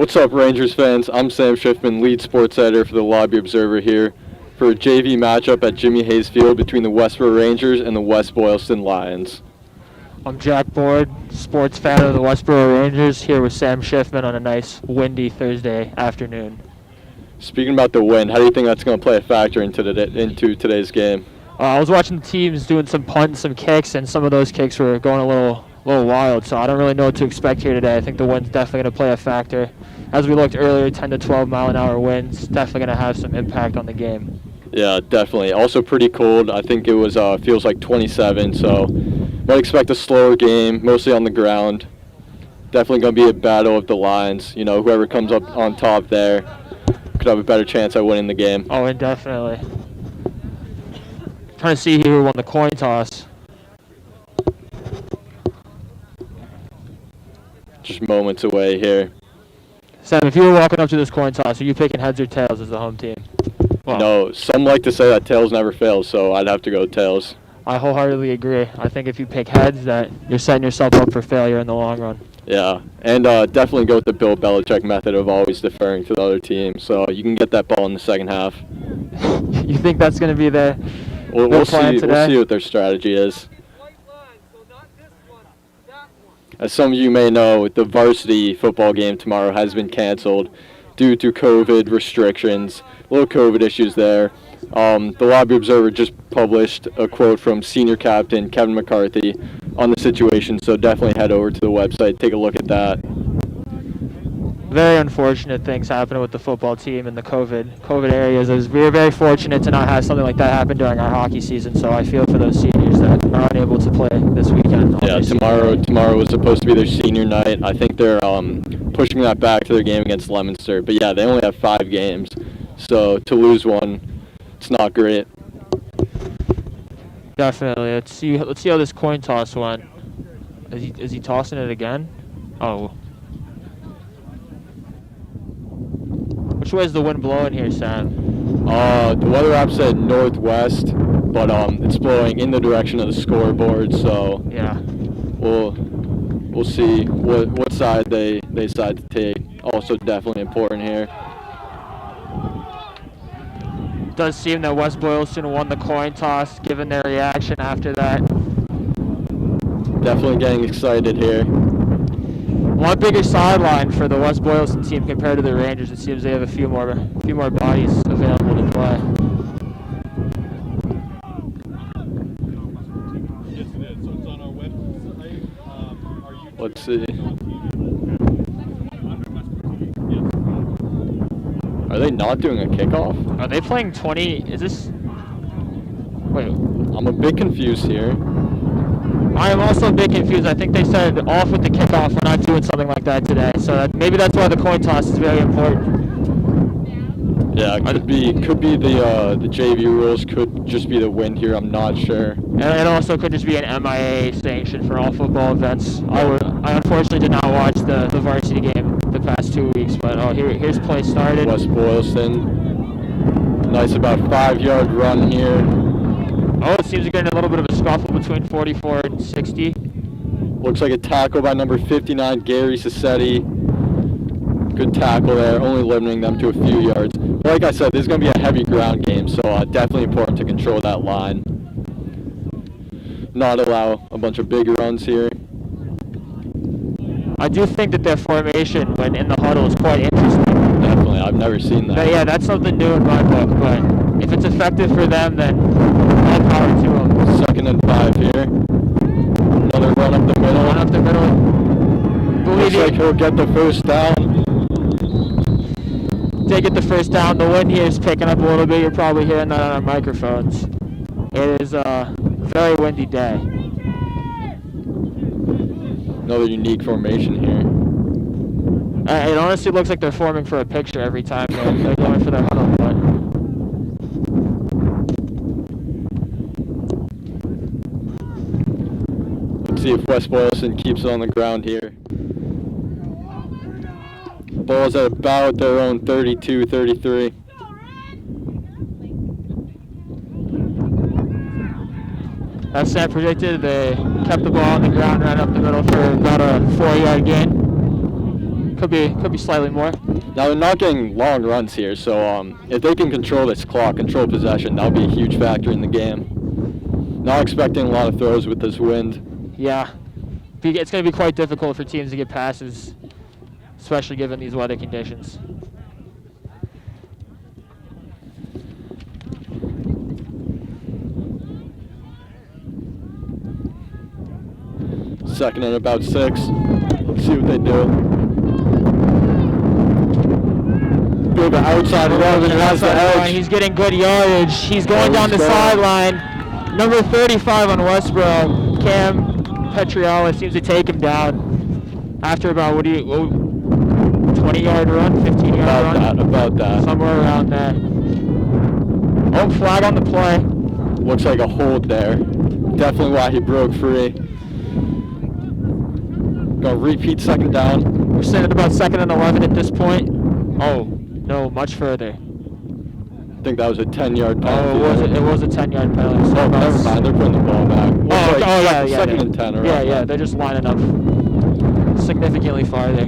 What's up, Rangers fans? I'm Sam Schiffman, lead sports editor for the Lobby Observer here for a JV matchup at Jimmy Hayes Field between the Westborough Rangers and the West Boylston Lions. I'm Jack Board, sports fan of the Westborough Rangers, here with Sam Schiffman on a nice, windy Thursday afternoon. Speaking about the wind, how do you think that's going to play a factor into today's game? I was watching the teams doing some punts, some kicks, and some of those kicks were going a little wild, so I don't really know what to expect here today. I think the wind's definitely going to play a factor. As we looked earlier, 10 to 12 mile an hour winds, definitely going to have some impact on the game. Yeah, definitely. Also pretty cold. I think it was feels like 27, so might expect a slower game, mostly on the ground. Definitely going to be a battle of the lines. You know, whoever comes up on top there could have a better chance at winning the game. Oh, and definitely. Trying to see who won the coin toss. Just moments away here. Sam, if you were walking up to this coin toss, are you picking heads or tails as the home team? Well, no, some like to say that tails never fails, so I'd have to go tails. I wholeheartedly agree. I think if you pick heads, that you're setting yourself up for failure in the long run. Yeah, and definitely go with the Bill Belichick method of always deferring to the other team, so you can get that ball in the second half. You think that's going to be their We'll plan see. today? We'll see what their strategy is. As some of you may know, the varsity football game tomorrow has been canceled due to COVID restrictions, little COVID issues there. The Lobby Observer just published a quote from senior captain Kevin McCarthy on the situation, so definitely head over to the website, take a look at that. Very unfortunate things happening with the football team in the COVID areas. We were very fortunate to not have something like that happen during our hockey season, so I feel for those seniors that are unable to play this weekend. Yeah, tomorrow was supposed to be their senior night. I think they're pushing that back to their game against Leominster. But yeah, they only have 5 games, so to lose one, it's not great. Definitely. Let's see how this coin toss went. Is he tossing it again? Oh. Which way is the wind blowing here, Sam? The weather app said northwest, but it's blowing in the direction of the scoreboard, so yeah, we'll see what side they decide to take. Also definitely important here. It does seem that West Boylston won the coin toss, given their reaction after that. Definitely getting excited here. One bigger sideline for the West Boylston team compared to the Rangers. It seems they have a few more bodies available to play. Yes, it is. So it's on our website. Let's see. Are they not doing a kickoff? Are they playing 20? Is this? Wait. I'm a bit confused here. I am also a bit confused. I think they said off with the kickoff. We're not doing something like that today. So maybe that's why the coin toss is very important. Yeah, it could be the JV rules, could just be the wind here. I'm not sure. And it also could just be an MIA sanction for all football events. I unfortunately did not watch the varsity game the past 2 weeks, but here's play started. West Boylston, nice about 5-yard run here. Oh, it seems to get in a little bit of a scuffle between 44 and 60. Looks like a tackle by number 59, Gary Sassetti. Good tackle there, only limiting them to a few yards. But like I said, this is going to be a heavy ground game, so definitely important to control that line. Not allow a bunch of big runs here. I do think that their formation when in the huddle is quite interesting. Definitely, I've never seen that. But yeah, that's something new in my book, but if it's effective for them, then all power to them. 2nd and 5 here. Another run up the middle. Run up the middle. Looks like he'll get the first down. They get the first down. The wind here is picking up a little bit. You're probably hearing that on our microphones. It is a very windy day. Another unique formation here. It honestly looks like they're forming for a picture every time they're going for their huddle. But let's see if West Boylston keeps it on the ground here. Ball's at about their own 32-33. As Sam predicted, they kept the ball on the ground, ran up the middle for about a 4-yard gain. Could be slightly more. Now they're not getting long runs here, so if they can control this clock, control possession, that'll be a huge factor in the game. Not expecting a lot of throws with this wind. Yeah, it's going to be quite difficult for teams to get passes, especially given these weather conditions. Second and about 6. Let's see what they do. Big outside run and has the edge. He's getting good yardage. He's going down the sideline. Number 35 on Westborough, Cam Petriella, seems to take him down after about 20-yard run, 15-yard run? About that. Somewhere around there. Oh, flag on the play. Looks like a hold there. Definitely why he broke free. Gonna repeat second down. We're sitting at about 2nd and 11 at this point. Oh, no, much further. I think that was a 10-yard penalty. Oh, it was a 10-yard penalty. So never mind. They're putting the ball back. Yeah. Second and 10. Yeah. They're just lining up significantly farther.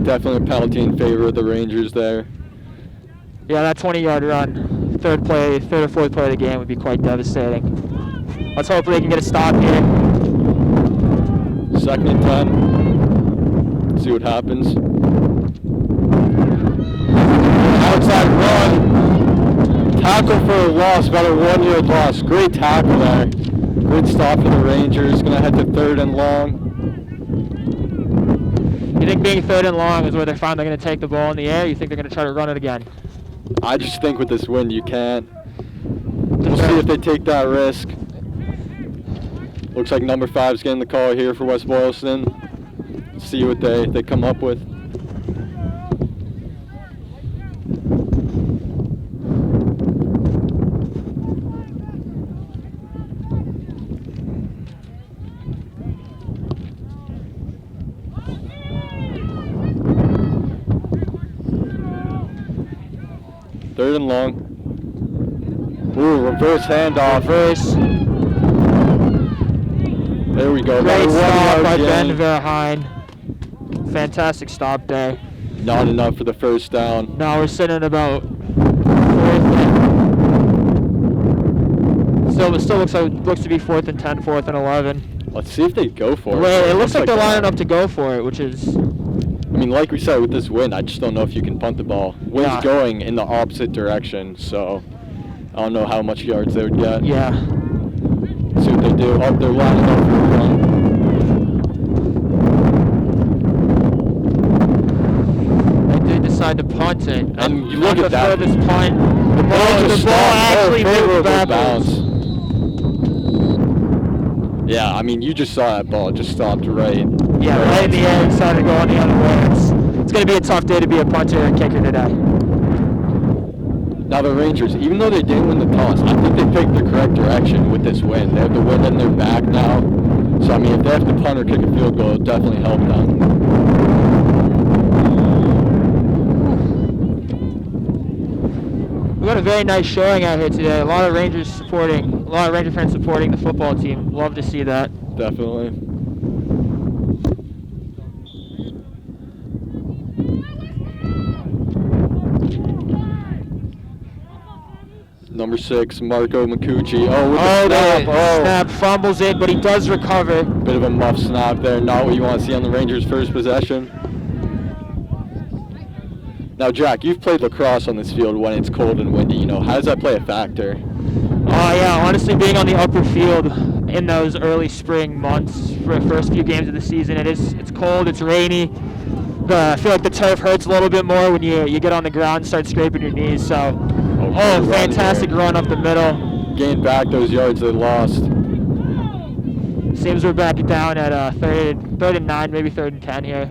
Definitely a penalty in favor of the Rangers there. Yeah, that 20-yard run, third or fourth play of the game would be quite devastating. Let's hope they can get a stop here. 2nd and 10. See what happens. Outside run. Tackle for a loss, about a 1-yard loss. Great tackle there. Good stop for the Rangers. Gonna head to 3rd and long. You think being 3rd and long is where they're finally going to take the ball in the air? You think they're going to try to run it again? I just think with this wind you can't. We'll see if they take that risk. Looks like number 5's getting the call here for West Boylston. See what they come up with. Third and long. Ooh, reverse handoff. There we go. Great stop by Ben Verheyen. Fantastic stop there. Not enough for the first down. Now we're sitting at about 4th and... Still looks to be 4th and 10, 4th and 11. Let's see if they go for it. Well, it looks like they're lining up to go for it, which is... I mean, like we said, with this wind, I just don't know if you can punt the ball. Wind's going in the opposite direction, so I don't know how much yards they would get. Yeah. See what they do. Oh, they're lining up for a run. They did decide to punt it. And you look at that. This punt. The ball actually moved backwards. Yeah, I mean, you just saw that ball. It just stopped right. Yeah, right in the air, decided to go on the other way. It's going to be a tough day to be a punter and kicker today. Now the Rangers, even though they didn't win the toss, I think they picked the correct direction with this win. They have the wind in their back now. So, I mean, if they have to punt or kick a field goal, it'll definitely help them. We've got a very nice showing out here today. A lot of Ranger fans supporting the football team. Love to see that. Definitely. Number 6, Marco Macucci. Snap, fumbles it, but he does recover. Bit of a muff snap there. Not what you want to see on the Rangers' first possession. Now, Jack, you've played lacrosse on this field when it's cold and windy. You know, how does that play a factor? Yeah, honestly, being on the upper field in those early spring months for the first few games of the season, it's cold, it's rainy. I feel like the turf hurts a little bit more when you get on the ground and start scraping your knees. So, fantastic run up the middle. Gained back those yards they lost. Seems we're back down at 3rd and 9, maybe 3rd and 10 here.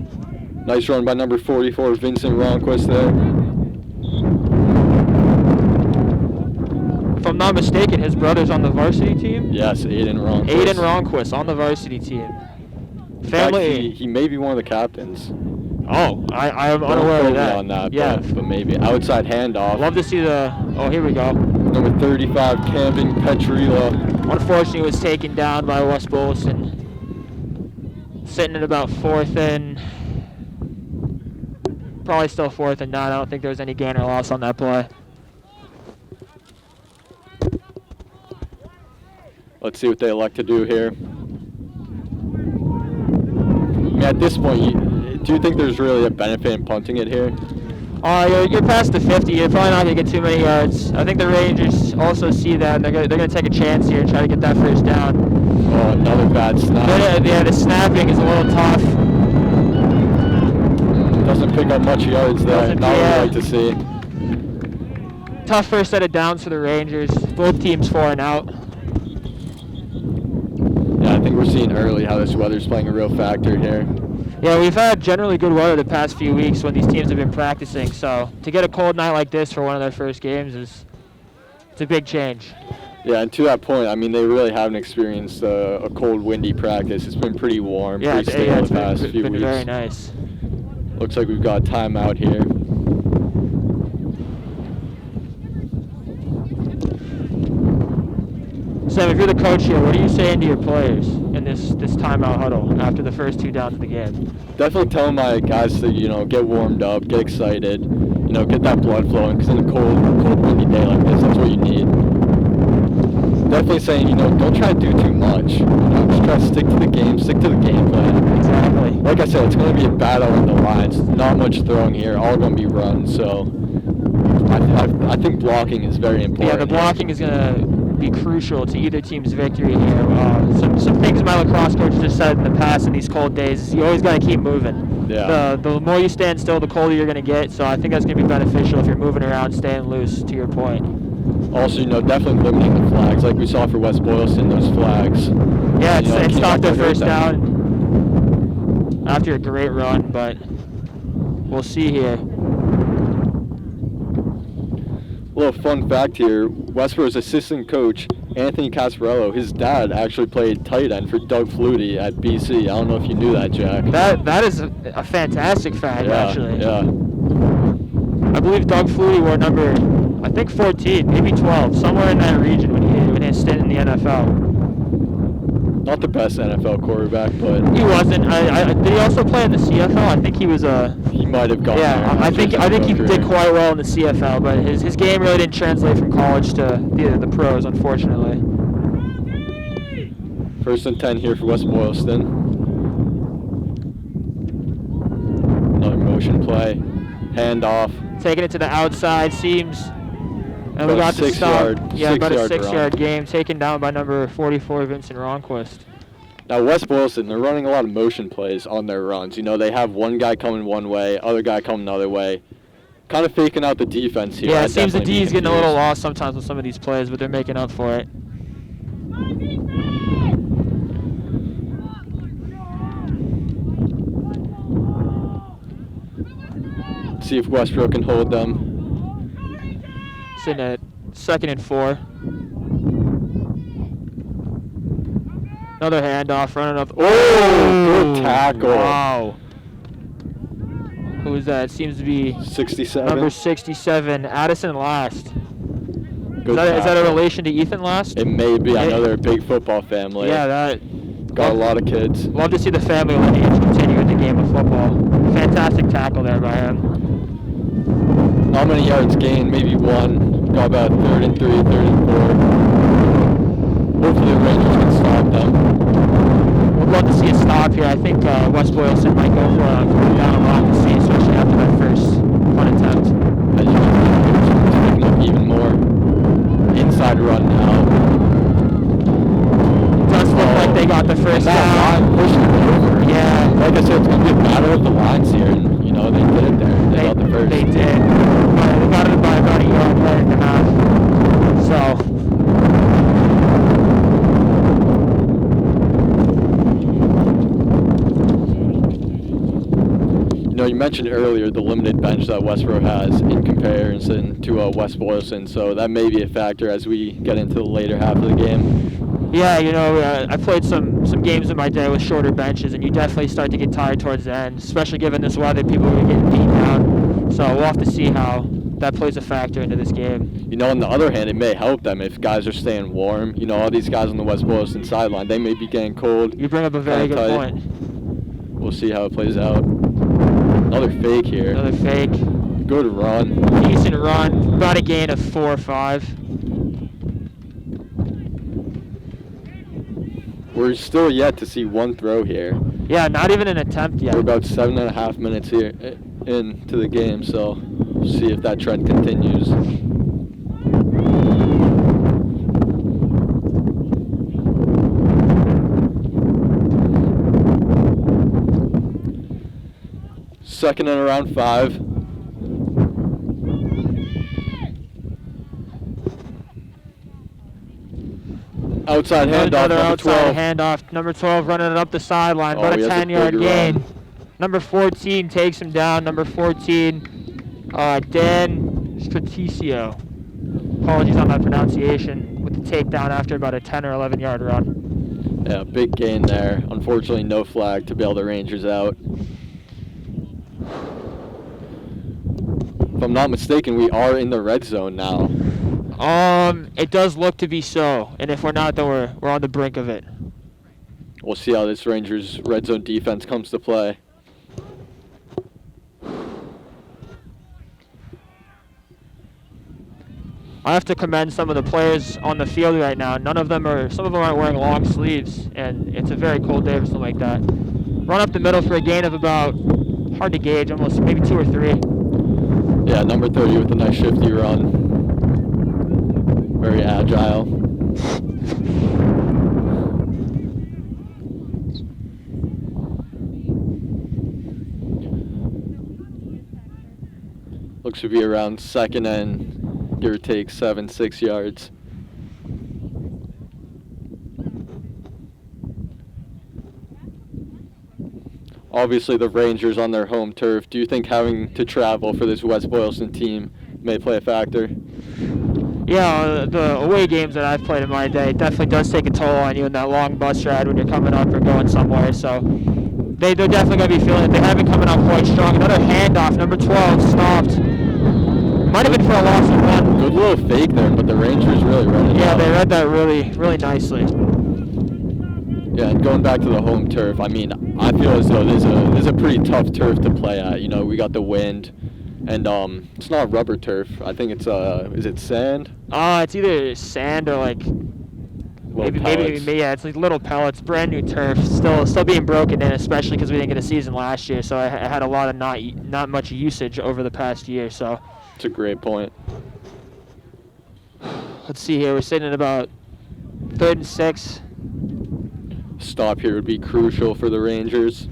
Nice run by number 44, Vincent Ronquist there. If I'm not mistaken, his brother's on the varsity team? Yes, Aiden Ronquist. Aiden Ronquist on the varsity team. Family. In fact, he may be one of the captains. Oh, I am unaware of that. On that, yeah, but maybe outside handoff. Love to see the. Oh, here we go. Number 35, Camden Petrila. Unfortunately, was taken down by West Boylston. sitting at about 4th and probably still 4th and 9. I don't think there was any gain or loss on that play. Let's see what they elect to do here. I mean, at this point, do you think there's really a benefit in punting it here? You're past the 50. You're probably not going to get too many yards. I think the Rangers also see that, and they're going to take a chance here and try to get that first down. Oh, another bad snap. Yeah, the snapping is a little tough. Doesn't pick up much yards there. Not what I'd like to see. Tough first set of downs for the Rangers. Both teams 4 and out. Yeah, I think we're seeing early how this weather's playing a real factor here. Yeah, we've had generally good weather the past few weeks when these teams have been practicing. So to get a cold night like this for one of their first games it's a big change. Yeah, and to that point, I mean, they really haven't experienced a cold, windy practice. It's been pretty warm, pretty stable the past few weeks. It's been very nice. Looks like we've got a timeout here. Sam, if you're the coach here, what are you saying to your players in this timeout huddle after the first 2 downs of the game? Definitely telling my guys to, get warmed up, get excited, get that blood flowing, because in a cold, windy day like this, that's what you need. Definitely saying, don't try to do too much. Just try to stick to the game, stick to the game plan. Exactly. Like I said, it's going to be a battle on the lines. Not much throwing here, all going to be runs, so I think blocking is very important. Yeah, the blocking is going to be crucial to either team's victory here. Some things my lacrosse coach just said in the past in these cold days is you always got to keep moving. Yeah. The more you stand still, the colder you're going to get, so I think that's going to be beneficial if you're moving around, staying loose, to your point. Also, definitely limiting the flags, like we saw for West Boylston, those flags. Yeah, it stopped their first down after a great run, but we'll see here. A little fun fact here, Westborough's assistant coach, Anthony Casparello, his dad actually played tight end for Doug Flutie at BC. I don't know if you knew that, Jack. That is a fantastic fact, actually. Yeah. I believe Doug Flutie wore number, I think 14, maybe 12, somewhere in that region when he stayed in the NFL. Not the best NFL quarterback, but he wasn't. Did he also play in the CFL? I think he was a. He might have gone there. Yeah, I think he did quite well in the CFL, but his game really didn't translate from college to the pros, unfortunately. 1st and 10 here for West Boylston. Another motion play, handoff. Taking it to the outside seams. And we got the stop. Yeah, about a 6-yard game, taken down by number 44, Vincent Ronquist. Now, West Boylston, they're running a lot of motion plays on their runs. They have one guy coming one way, other guy coming another way. Kind of faking out the defense here. Yeah, it seems the D is getting a little lost sometimes with some of these plays, but they're making up for it. Let's see if Westborough can hold them. Sitting at 2nd and 4. Another handoff, running up. Oh, good tackle. Wow. Who is that? Seems to be 67. Number 67, Addison Last. Is that a relation to Ethan Last? It may be. I know they're a big football family. Yeah, that. Got a lot of kids. Love to see the family lineage continue in the game of football. Fantastic tackle there by him. Not many yards gained, maybe 1. Got about 3rd and 3, 3rd and 4. Hopefully the Rangers can stop them. Would love to see a stop here. I think West Boylston might go for a down a lot to see, especially after that first punt attempt. As you can see, picking up even more. Inside run now. Does look like they got the first down. Pushing it over. Yeah. Like I said, it's going to be a battle of the lines here, and they did it there. They got the first. They did. They got it by about a yard and a half. So. You mentioned earlier the limited bench that Westborough has in comparison to West Boylston, so that may be a factor as we get into the later half of the game. Yeah, I played some games in my day with shorter benches, and you definitely start to get tired towards the end, especially given this weather. People are getting beat down, so we'll have to see how that plays a factor into this game. On the other hand, it may help them if guys are staying warm. All these guys on the West Boylston sideline, they may be getting cold. You bring up a very good point. We'll see how it plays out. Another fake here. Another fake. Good run. Decent run. About a gain of 4 or 5. We're still yet to see one throw here. Yeah, not even an attempt yet. We're about 7.5 minutes here into the game, so we'll see if that trend continues. Second and around 5. Outside handoff, Another number outside 12. handoff. Number 12 running it up the sideline. Oh, About he a has a 10-yard big gain. run. Number 14 takes him down. Number 14, Dan Stratisio. Apologies on my pronunciation. With the takedown after about a 10 or 11-yard run. Yeah, big gain there. Unfortunately, no flag to bail the Rangers out. If I'm not mistaken, we are in the red zone now. It does look to be so, and if we're not, then we're on the brink of it. We'll see how this Rangers red zone defense comes to play. I have to commend some of the players on the field right now. Some of them aren't wearing long sleeves, and it's a very cold day for something like that. Run up the middle for a gain of about, hard to gauge, almost maybe 2 or 3. Yeah, number 30 with a nice shifty run. Very agile. Looks to be around second and give or take 7-6 yards. Obviously the Rangers on their home turf. Do you think having to travel for this West Boylston team may play a factor? Yeah, the away games that I've played in my day definitely does take a toll on you in that long bus ride when you're coming up or going somewhere. So they're definitely going to be feeling it. They have been coming out quite strong. Another handoff, number 12, stopped. Might have been for a loss of 1. Good little fake there, but the Rangers really read it. Yeah, out. they read that really, really nicely. Yeah, and going back to the home turf, I mean, I feel as though this is a pretty tough turf to play at. You know, we got the wind, and it's not rubber turf. I think it's is it sand? It's either sand or like maybe yeah, it's like little pellets. Brand new turf, still being broken in, especially because we didn't get a season last year. So I had a lot of not much usage over the past year. So That's a great point. let's see here. We're sitting at about 3rd and 6. Stop here would be crucial for the Rangers.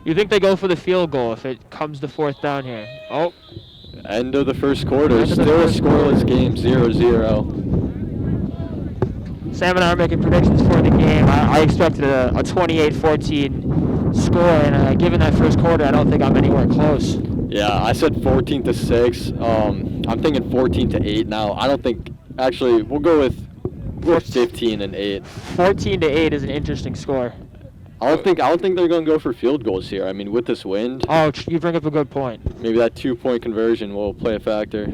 You think they go for the field goal if it comes to 4th down here? Oh. End of the first quarter. End of the Still a first scoreless quarter. game, 0-0. Sam and I are making predictions for the game. I expected a 28-14 score, and given that first quarter, I don't think I'm anywhere close. Yeah, I said 14-6. I'm thinking 14-8 now. I don't think. Actually, we'll go with 15-8. 14-8 is an interesting score. I don't think they're going to go for field goals here. I mean, with this wind, Oh, you bring up a good point. maybe that 2-point conversion will play a factor.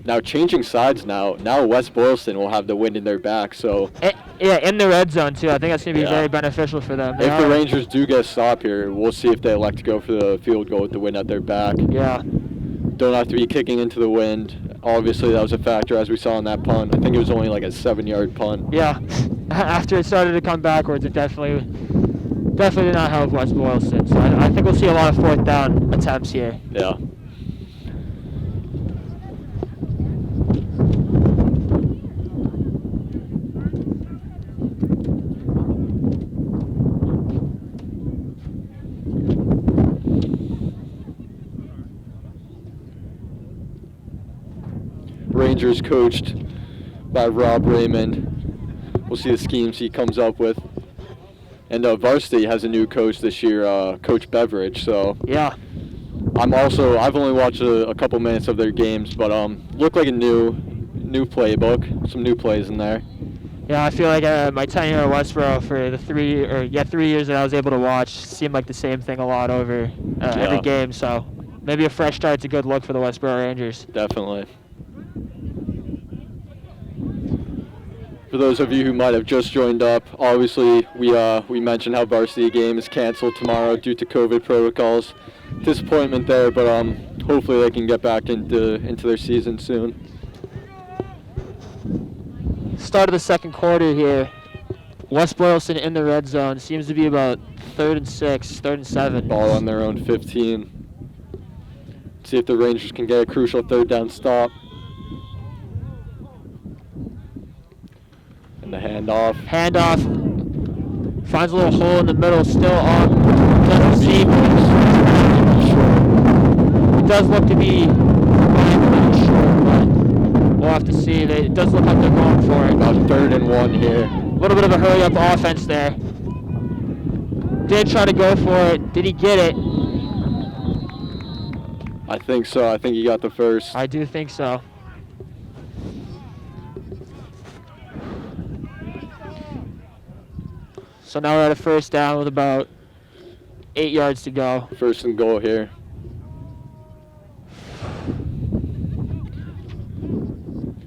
Now changing sides now West Boylston will have the wind in their back, so Yeah, in the red zone, too. I think that's going to be Yeah. very beneficial for them. if the Rangers do get a stop here, we'll see if they elect to go for the field goal with the wind at their back. Yeah. Don't have to be kicking into the wind. Obviously, that was a factor as we saw on that punt. I think it was only like a 7-yard punt. Yeah. After it started to come backwards, it definitely did not help West Boylston. So I think we'll see a lot of 4th down attempts here. Yeah. Rangers coached by Rob Raymond. We'll see the schemes he comes up with. And varsity has a new coach this year, Coach Beveridge. So Yeah. I've only watched a couple minutes of their games, but look like a new playbook, some new plays in there. Yeah, I feel like my tenure at Westborough for the 3 years that I was able to watch seemed like the same thing a lot over every game. So maybe a fresh start's a good look for the Westborough Rangers. Definitely. For For those of you who might have just joined up, obviously we mentioned how varsity game is canceled tomorrow due to COVID protocols. Disappointment there, but hopefully they can get back into their season soon. Start of the second quarter here. West Boylston in the red zone. Seems to be about 3rd and 6, 3rd and 7. Ball on their own 15. See if the Rangers can get a crucial 3rd down stop. And the handoff. Handoff. Finds a little hole in the middle. Still on. Doesn't seem. It does look to be going a little short, but we'll have to see. It does look like they're going for it. About 3rd and 1 here. A little bit of a hurry-up offense there. Did try to go for it. Did he get it? I think so. I think he got the first. I do think so. So now we're at a 1st down with about 8 yards to go. 1st and goal here.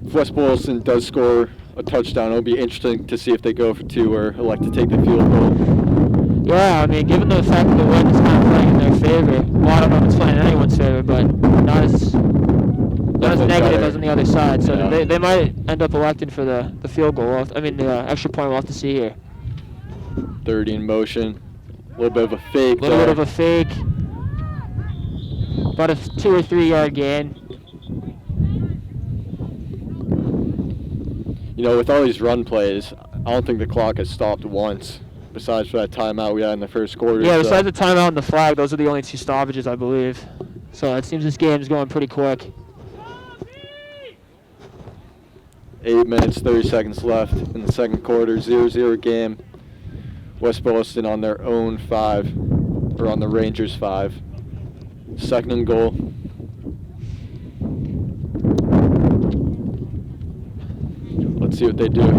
If West Boylston does score a touchdown, it'll be interesting to see if they go for 2 or elect to take the field goal. Yeah, I mean, given the fact that the wind is kind of playing in their favor, well, I don't know if it's playing in anyone's favor, but not as negative better. as on the other side. So Yeah. they might end up electing for the field goal. The extra point we'll have to see here. 30 in motion. A little bit of a fake. A little bit of a fake. About a 2 or 3 yard gain. You know, with all these run plays, I don't think the clock has stopped once, besides for that timeout we had in the first quarter. Yeah, so besides the timeout and the flag, those are the only 2 stoppages, I believe. So it seems this game's going pretty quick. 8 minutes, 30 seconds left in the second quarter. 0-0 game. West Boylston on their own 5, or on the Rangers 5. 2nd and goal. Let's see what they do here.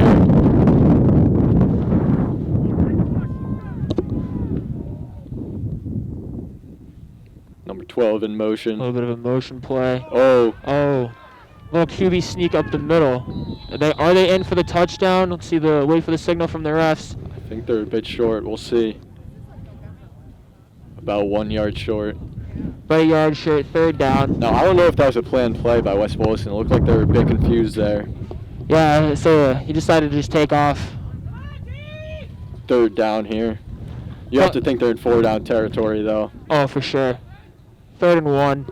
Number 12 in motion. A little bit of a motion play. Oh, Little QB sneak up the middle. Are they in for the touchdown? Let's see wait for the signal from the refs. I think they're a bit short. We'll see. About 1 yard short. By a yard short, 3rd down. Now, I don't know if that was a planned play by West Boylston. It looked like they were a bit confused there. Yeah, so he decided to just take off. 3rd down here. You have to think they're in 4 down territory, though. Oh, for sure. 3rd and 1.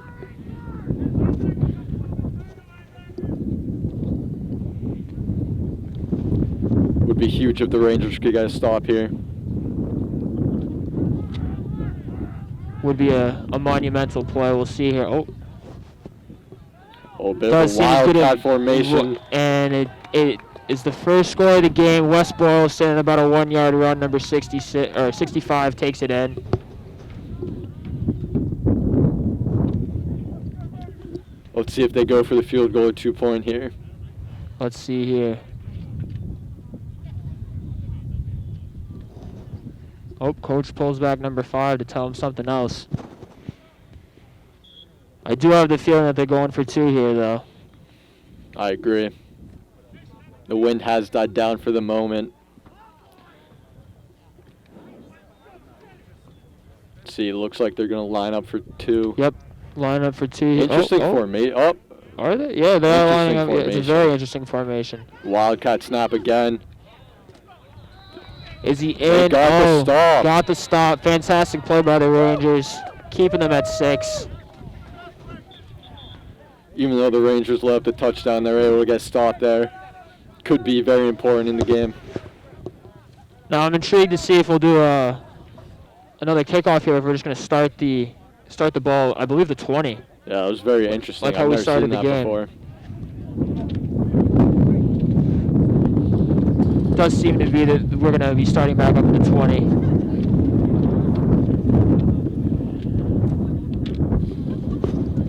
Would be huge if the Rangers could get a stop here. Would be a monumental play. We'll see here. Oh, A bit does of a seem as good wildcat as- formation. And it is the first score of the game. West Boylston, about a 1 yard run. Number 66 or 65 takes it in. Let's see if they go for the field goal or 2 point here. Let's see here. Oh, coach pulls back number 5 to tell him something else. I do have the feeling that they're going for 2 here, though. I agree. The wind has died down for the moment. Let's see, it looks like they're going to line up for 2. Yep, line up for 2 here. Interesting formation. Oh, Are they? Yeah, they are lining up. Interesting It's a very interesting formation. wildcat snap again. Is he They in? got the stop. Got the stop. Fantastic play by the Rangers, keeping them at 6. Even though the Rangers left a touchdown, they're able to get stopped there. Could be very important in the game. Now I'm intrigued to see if we'll do another kickoff here. If we're just going to start the ball, I believe the 20. Yeah, it was very interesting. Like how I've we never started seen the that game. before. It does seem to be that we're going to be starting back up at the 20.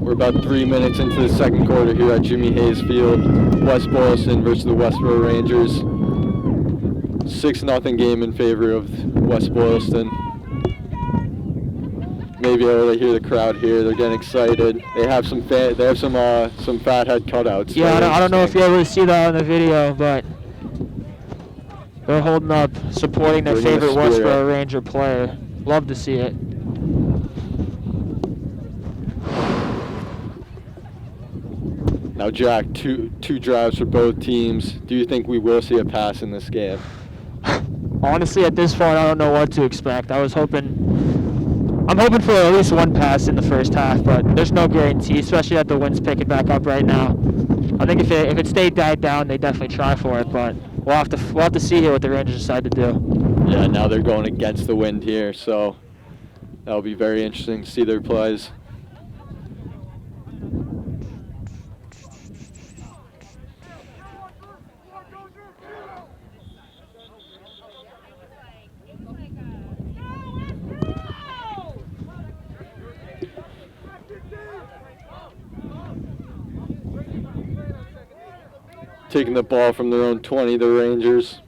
We're about 3 minutes into the second quarter here at Jimmy Hayes Field. West Boylston versus the Westborough Rangers. 6-0 game in favor of West Boylston. Maybe able to hear the crowd here. They're getting excited. They have some fathead cutouts. Yeah, Very I don't know if interesting. you're able to see that on the video, but They're holding up, supporting their Bringing the favorite spirit. Westborough Ranger player. Love to see it. Now, Jack, two drives for both teams. Do you think we will see a pass in this game? Honestly, at this point, I don't know what to expect. I'm hoping for at least one pass in the first half, but there's no guarantee, especially that the wind's picking back up right now. I think if it stayed died down, they definitely try for it, but we'll have to see here what the Rangers decide to do. Yeah, now they're going against the wind here, so that'll be very interesting to see their plays. Taking the ball from their own 20, the Rangers.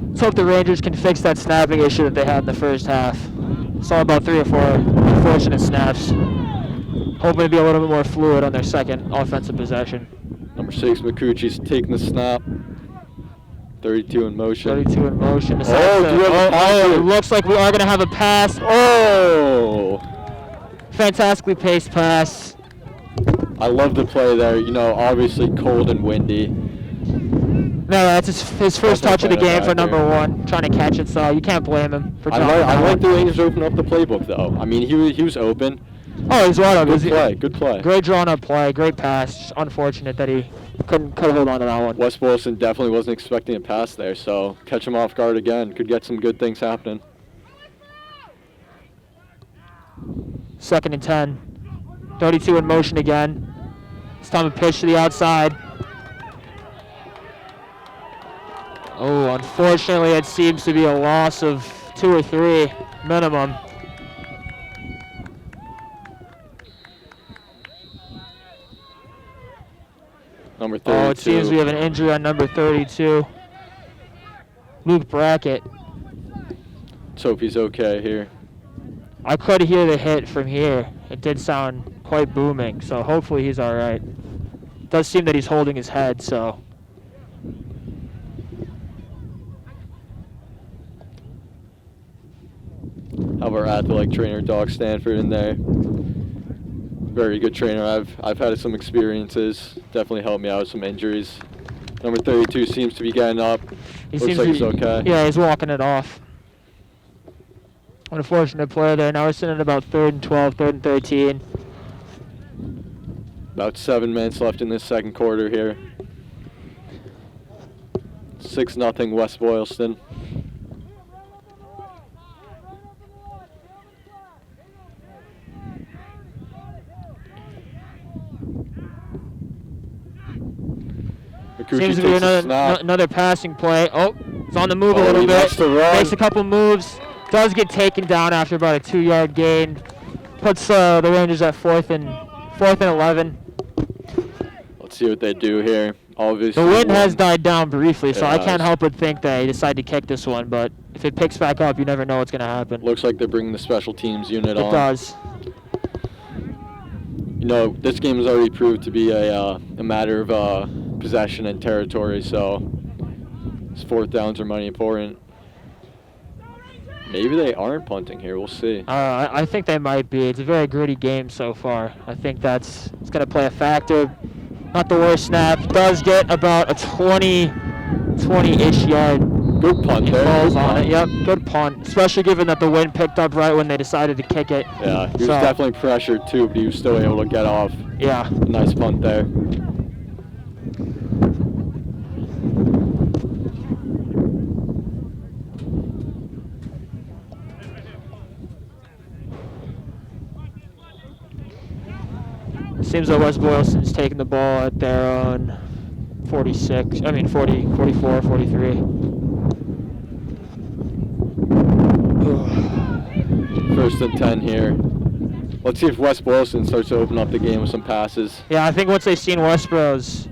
Let's hope the Rangers can fix that snapping issue that they had in the first half. Saw about 3 or 4 unfortunate snaps. Hoping to be a little bit more fluid on their second offensive possession. Number 6, McCucci's taking the snap. 32 in motion. 32 in motion. Do you have a pass? It looks like we are going to have a pass. Oh! Fantastically paced pass. I love the play there. You know, obviously cold and windy. No, that's his first touch of the game for number 1, trying to catch it, so you can't blame him for dropping I that like the one. Rangers open up the playbook, though. I mean, he was open. Oh, he's wide open. Good play. Great drawn up play, great pass. Just unfortunate that he couldn't hold on to that one. West Boylston definitely wasn't expecting a pass there, so catch him off guard again. Could get some good things happening. 2nd and 10. 32 in motion again. It's time to pitch to the outside. Oh, unfortunately, it seems to be a loss of 2 or 3 minimum. Number 32. Oh, it seems we have an injury on number 32. Luke Brackett. Let's hope he's okay here. I could hear the hit from here. It did sound quite booming, so hopefully he's all right. It does seem that he's holding his head, so. Have our athletic trainer, Doc Stanford, in there. Very good trainer. I've had some experiences. Definitely helped me out with some injuries. Number 32 seems to be getting up. Looks like he's okay. Yeah, he's walking it off. Unfortunate play there. Now we're sitting at about 3rd and 12, 3rd and 13. About 7 minutes left in this second quarter here. 6-0 West Boylston. Seems to be another passing play. Oh, it's on the move a little he bit. makes the run. Makes a couple moves. Does get taken down after about a 2-yard gain. Puts the Rangers at 4th and 11. Let's see what they do here. Obviously, The wind has died down briefly, so I It can't has. help but think they decide to kick this one. But if it picks back up, you never know what's going to happen. Looks like they're bringing the special teams unit It on. does. You know, this game has already proved to be a matter of possession and territory, so these 4th downs are mighty important. Maybe they aren't punting here. We'll see. I think they might be. It's a very gritty game so far. I think it's going to play a factor. Not the worst snap. Does get about a 20-ish yard. Good punt there. Falls Good on punt. it. Yep, good punt. Especially given that the wind picked up right when they decided to kick it. Yeah, he was definitely pressured too, but he was still able to get off. Yeah. Nice punt there. Seems like West Boylston's taking the ball at their own 44, 43. First and 10 here. Let's see if West Boylston starts to open up the game with some passes. Yeah, I think once they've seen Westborough's,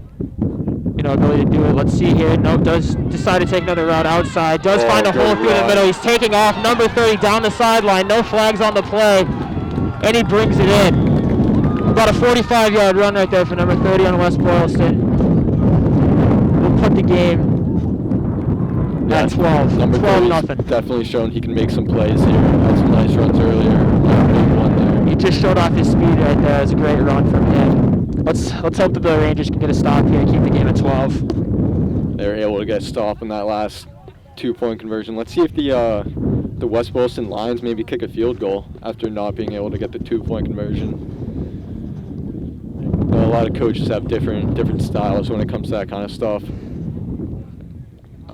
ability to do it. Let's see here. No, does decide to take another route outside. Does find a hole through the middle. He's taking off. Number 30 down the sideline. No flags on the play, and he brings it in. About a 45-yard run right there for number 30 on West Boylston. start the game at 12. Number 12 30's nothing. definitely shown he can make some plays here. Had some nice runs earlier. Big one there. He just showed off his speed right there. It was a great run from him. Let's hope that the Rangers can get a stop here and keep the game at 12. They were able to get a stop in that last 2-point conversion. Let's see if the West Boylston Lions maybe kick a field goal after not being able to get the 2-point conversion. A lot of coaches have different styles when it comes to that kind of stuff.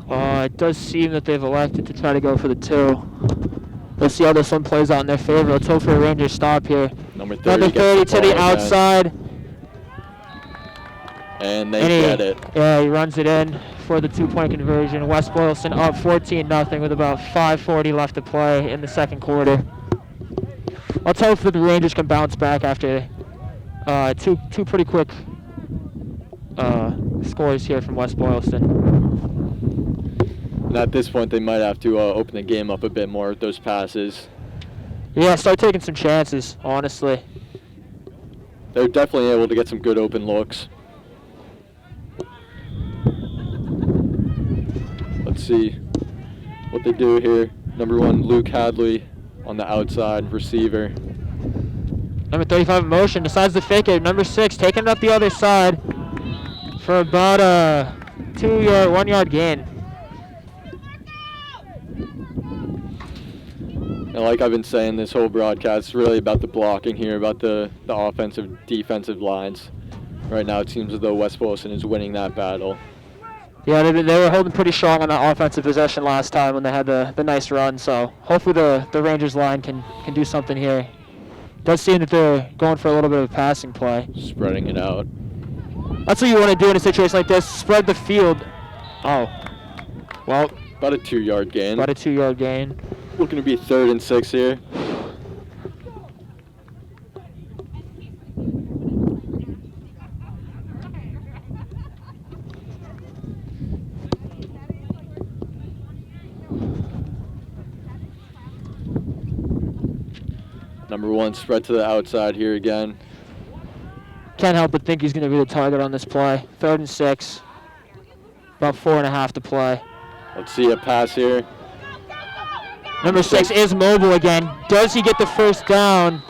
It does seem that they've elected to try to go for the 2. Let's see how this one plays out in their favor. Let's hope for a Rangers stop here. Number 30 to the again. outside. And they get it. Yeah, he runs it in for the 2-point conversion. West Boylston up 14-0 with about 5:40 left to play in the second quarter. Let's hope that the Rangers can bounce back after two pretty quick scores here from West Boylston. And at this point, they might have to open the game up a bit more with those passes. Yeah, start taking some chances, honestly. They're definitely able to get some good open looks. Let's see what they do here. Number 1, Luke Hadley on the outside receiver. Number 35 in motion, decides to fake it. Number 6 taking it up the other side for about a 1-yard gain. And like I've been saying this whole broadcast, it's really about the blocking here, about the offensive, defensive lines. Right now it seems as though West Boylston is winning that battle. Yeah, they were holding pretty strong on that offensive possession last time when they had the nice run, so hopefully the Rangers line can do something here. Does seem that they're going for a little bit of a passing play. Spreading it out. That's what you want to do in a situation like this, spread the field. Oh, well. About a 2-yard gain. About a 2-yard gain. Looking to be 3rd and 6 here. Number 1 spread to the outside here again. Can't help but think he's going to be the target on this play. 3rd and 6. About 4.5 to play. Let's see a pass here. Number 6 is mobile again. Does he get the first down?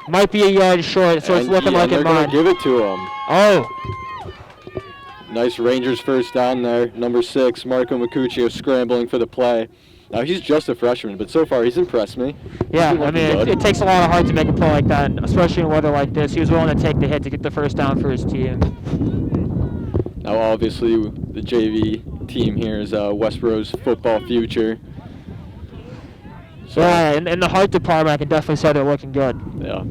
Might be a yard short, so it's looking like it might. They're going to give it to him. Oh. Nice Rangers first down there. Number 6, Marco Macuccio scrambling for the play. Now, he's just a freshman, but so far he's impressed me. Yeah, I mean, it takes a lot of heart to make a play like that, especially in weather like this. He was willing to take the hit to get the first down for his team. Now, obviously, the JV team here is Westborough's football future. So, yeah, in the heart department, I can definitely say they're looking good. Yeah.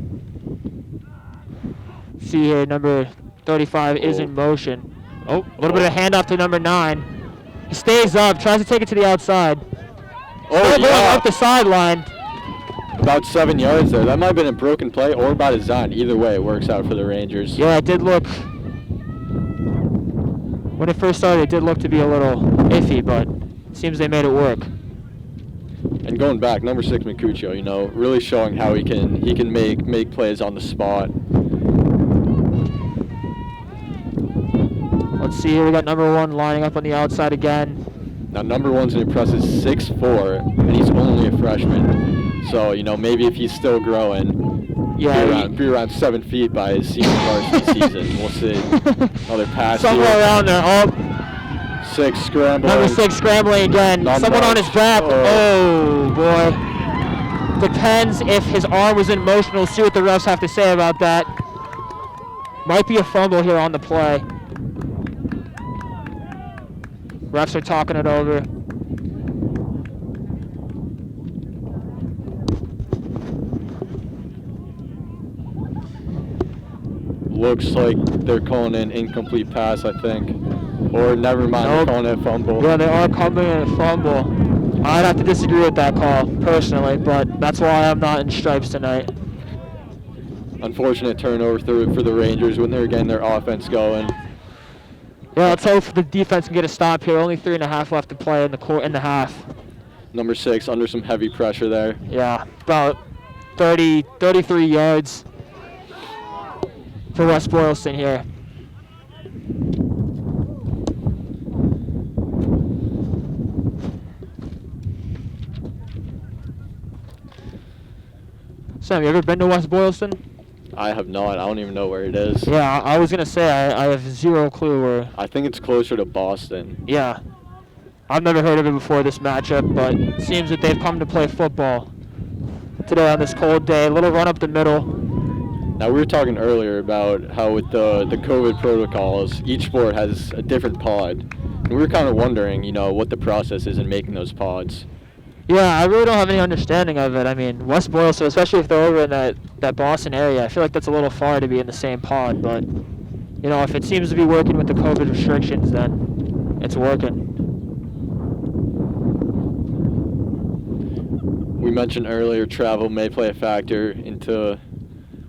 See here, number 35 is in motion. Oh, a little bit of a handoff to number 9. He stays up, tries to take it to the outside. Oh, yeah. Up the sideline. About 7 yards there. That might have been a broken play or by design. Either way, it works out for the Rangers. Yeah, it did look, when it first started, it did look to be a little iffy, but it seems they made it work. And going back, number 6 Macuccio, you know, really showing how he can make plays on the spot. Let's see here, we got number 1 lining up on the outside again. Now, number 1's an impressive 6'4", and he's only a freshman. So, you know, maybe if he's still growing, yeah, be around 7 feet by his senior varsity season. We'll see. Another pass somewhere here. around there. Oh. 6 scrambling. Number 6 scrambling again. Someone on his back. Oh, boy. Depends if his arm was in motion. We'll see what the refs have to say about that. Might be a fumble here on the play. Refs are talking it over. Looks like they're calling an incomplete pass, I think. Or never mind, they're calling it a fumble. Yeah, they are calling it a fumble. I'd have to disagree with that call, personally, but that's why I'm not in stripes tonight. Unfortunate turnover for the Rangers when they're getting their offense going. Yeah, let's hope the defense can get a stop here. Only 3.5 left to play in the half. Number 6 under some heavy pressure there. Yeah, about 33 yards for West Boylston here. Sam, you ever been to West Boylston? I have not. I don't even know where it is. Yeah, I was going to say I have zero clue where. I think it's closer to Boston. Yeah. I've never heard of it before this matchup, but it seems that they've come to play football today on this cold day. A little run up the middle. Now, we were talking earlier about how with the COVID protocols, each sport has a different pod. And we were kind of wondering, what the process is in making those pods. Yeah, I really don't have any understanding of it. I mean, West Boylston, especially if they're over in that Boston area, I feel like that's a little far to be in the same pod. But, if it seems to be working with the COVID restrictions, then it's working. We mentioned earlier travel may play a factor into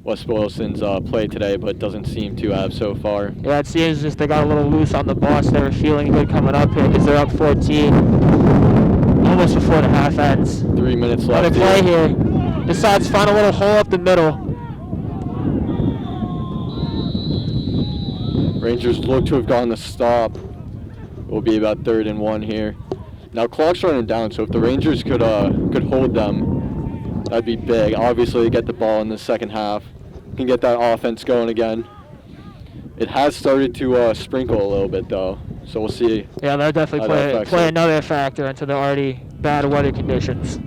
West Boylston's play today, but doesn't seem to have so far. Yeah, it seems as if they got a little loose on the bus. They were feeling good coming up here because they're up 14. Almost before the half ends. 3 minutes left. Another play here. Decides to find a little hole up the middle. Rangers look to have gotten the stop. It will be about 3rd and 1 here. Now clock's running down, so if the Rangers could hold them, that'd be big. Obviously, get the ball in the second half, can get that offense going again. It has started to sprinkle a little bit though, so we'll see. Yeah, that'll definitely play another factor into the already bad weather conditions.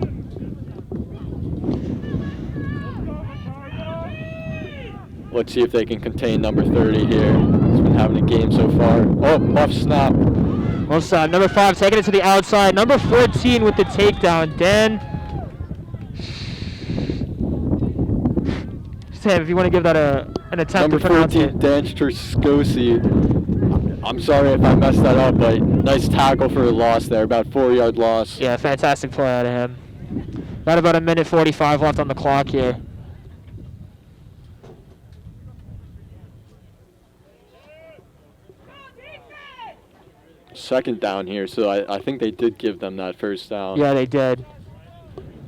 Let's see if they can contain number 30 here. He's been having a game so far. Oh, muff snap. Muff snap. Number 5 taking it to the outside. Number 14 with the takedown. Dan. Sam, if you want to give that an attempt number to pronounce 14, it. Dan Strskosi. I'm sorry if I messed that up, but nice tackle for a loss there, about 4-yard loss. Yeah, fantastic play out of him. Got about a minute 45 left on the clock here. Second down here, so I think they did give them that first down. Yeah, they did.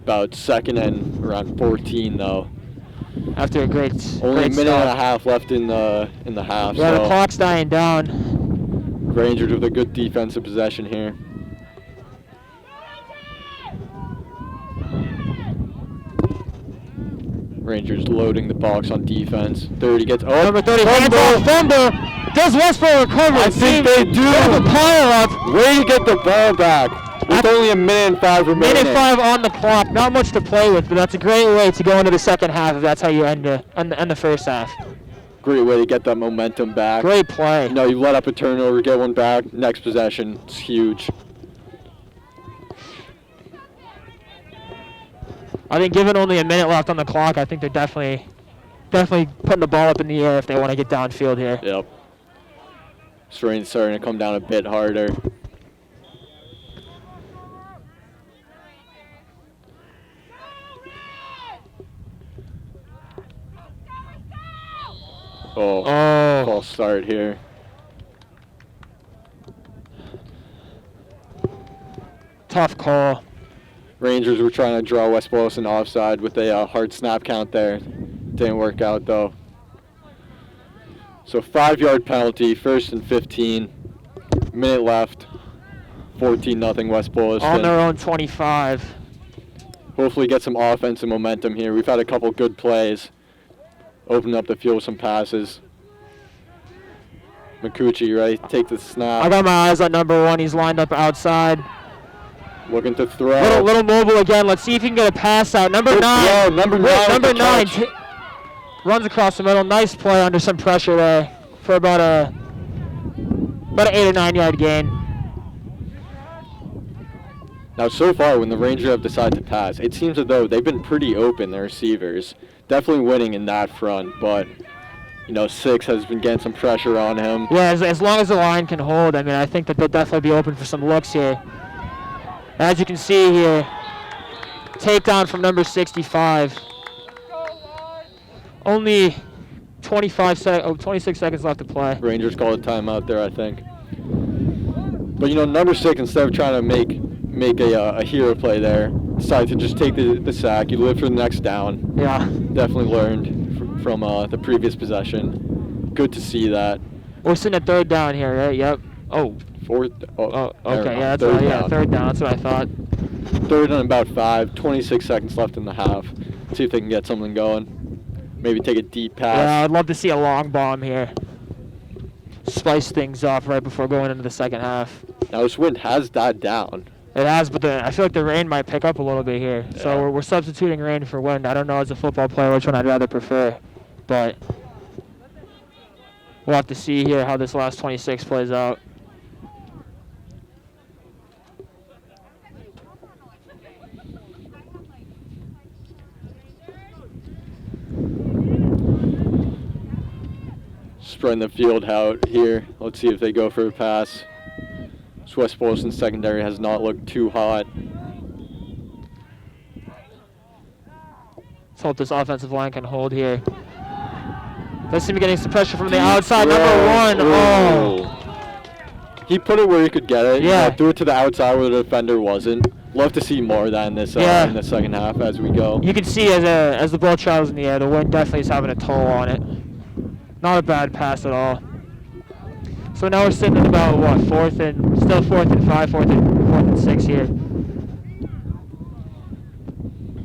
About second and around 14 though. After a great Only a minute start. and a half left in the half. Yeah, so the clock's dying down. Rangers with a good defensive possession here. Rangers loading the box on defense. 30 gets. Oh, number 30. Fumble. Does Westborough recover? I think they do. The pile up. Way to get the ball back. With only a minute and 5 remaining. Minute 5 on the clock. Not much to play with, but that's a great way to go into the second half if that's how you end the first half. Great way to get that momentum back. Great play. You let up a turnover, get one back. Next possession, it's huge. I think given only a minute left on the clock, I think they're definitely putting the ball up in the air if they want to get downfield here. Yep. This rain's starting to come down a bit harder. Oh, false start here. Tough call. Rangers were trying to draw West Boylston offside with a hard snap count there. Didn't work out though. So 5-yard penalty, 1st and 15. Minute left. 14-0 West Boylston. On their own 25. Hopefully get some offensive momentum here. We've had a couple good plays. Open up the field with some passes. McCucci, right? Take the snap. I got my eyes on number 1. He's lined up outside. Looking to throw. Little mobile again. Let's see if he can get a pass out. Number 9. Number 9. Number 9 runs across the middle. Nice play under some pressure there for about an 8 or 9 yard gain. Now, so far, when the Rangers have decided to pass, it seems as though they've been pretty open, their receivers. Definitely winning in that front, but, 6 has been getting some pressure on him. Yeah, as long as the line can hold, I think that they'll definitely be open for some looks here. As you can see here, takedown from number 65. Only 26 seconds left to play. Rangers call a timeout there, I think. But, number 6, instead of trying to make a hero play there, decided to just take the sack. You live for the next down. Yeah. Definitely learned from the previous possession. Good to see that. We're sitting at 3rd down here, right? Yep. Oh. 4th. Oh, okay. Yeah, that's 3rd down. That's what I thought. 3rd and about 5. 26 seconds left in the half. See if they can get something going. Maybe take a deep pass. Yeah, I'd love to see a long bomb here. Spice things up right before going into the second half. Now this wind has died down. It has, but I feel like the rain might pick up a little bit here. Yeah. So we're substituting rain for wind. I don't know as a football player which one I'd rather prefer, but we'll have to see here how this last 26 plays out. Spreading the field out here. Let's see if they go for a pass. This West Boylston secondary has not looked too hot. Let's hope this offensive line can hold here. Does seem to be getting some pressure from the outside. Number 1. Oh. He put it where he could get it. Yeah. Threw it to the outside where the defender wasn't. Love to see more of that in this in the second half as we go. You can see as the ball travels in the air, the wind definitely is having a toll on it. Not a bad pass at all. So now we're sitting at about what, still 4th and 5, 4th and 6 here.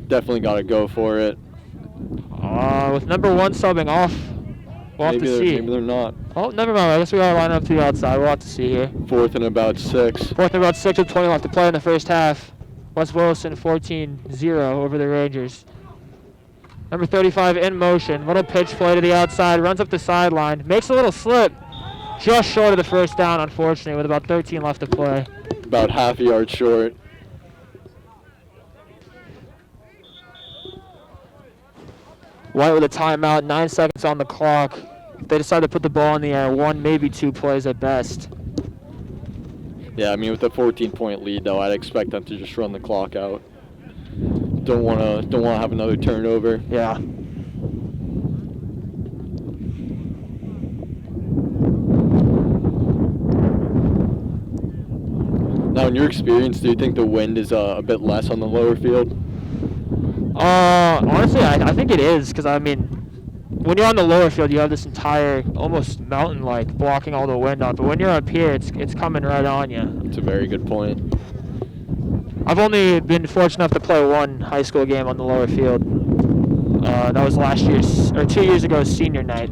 Definitely got to go for it. With number 1 subbing off, we'll have to see. Maybe they're not. Oh, never mind. I guess we got to line up to the outside. We'll have to see here. 4th and about 6. 4th and about 6 with 20 left to play in the first half. West Boylston 14-0 over the Rangers. Number 35 in motion. Little pitch play to the outside. Runs up the sideline. Makes a little slip. Just short of the first down, unfortunately, with about 13 left to play. About half a yard short. White with a timeout. 9 seconds on the clock. They decide to put the ball in the air. 1, maybe 2 plays at best. Yeah, I mean, with a 14-point lead, though, I'd expect them to just run the clock out. Don't want to have another turnover. Yeah. Now, in your experience, do you think the wind is a bit less on the lower field? Honestly, I think it is, because I mean, when you're on the lower field, you have this entire almost mountain-like blocking all the wind out. But when you're up here, it's coming right on you. That's a very good point. I've only been fortunate enough to play 1 high school game on the lower field. That was 2 years ago, senior night.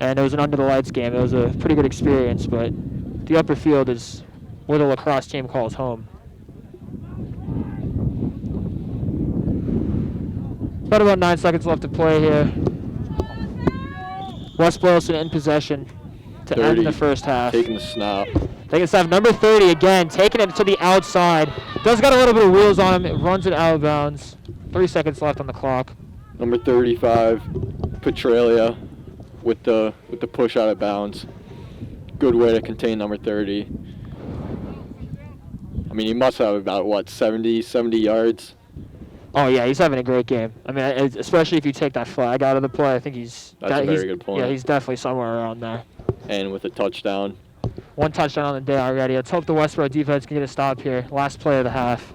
And it was an under the lights game. It was a pretty good experience, but the upper field is where the lacrosse team calls home. About 9 seconds left to play here. West Boylston in possession to 30, end the first half. Taking the snap. Taking the snap. Number 30 again, taking it to the outside. Does got a little bit of wheels on him. It runs it out of bounds. 3 seconds left on the clock. Number 35, Petralia, with the push out of bounds. Good way to contain number 30. I mean, he must have about, 70 yards? Oh, yeah, he's having a great game. I mean, especially if you take that flag out of the play, I think That's a very good point. Yeah, he's definitely somewhere around there. And with a touchdown. 1 touchdown on the day already. Let's hope the Westborough defense can get a stop here. Last play of the half.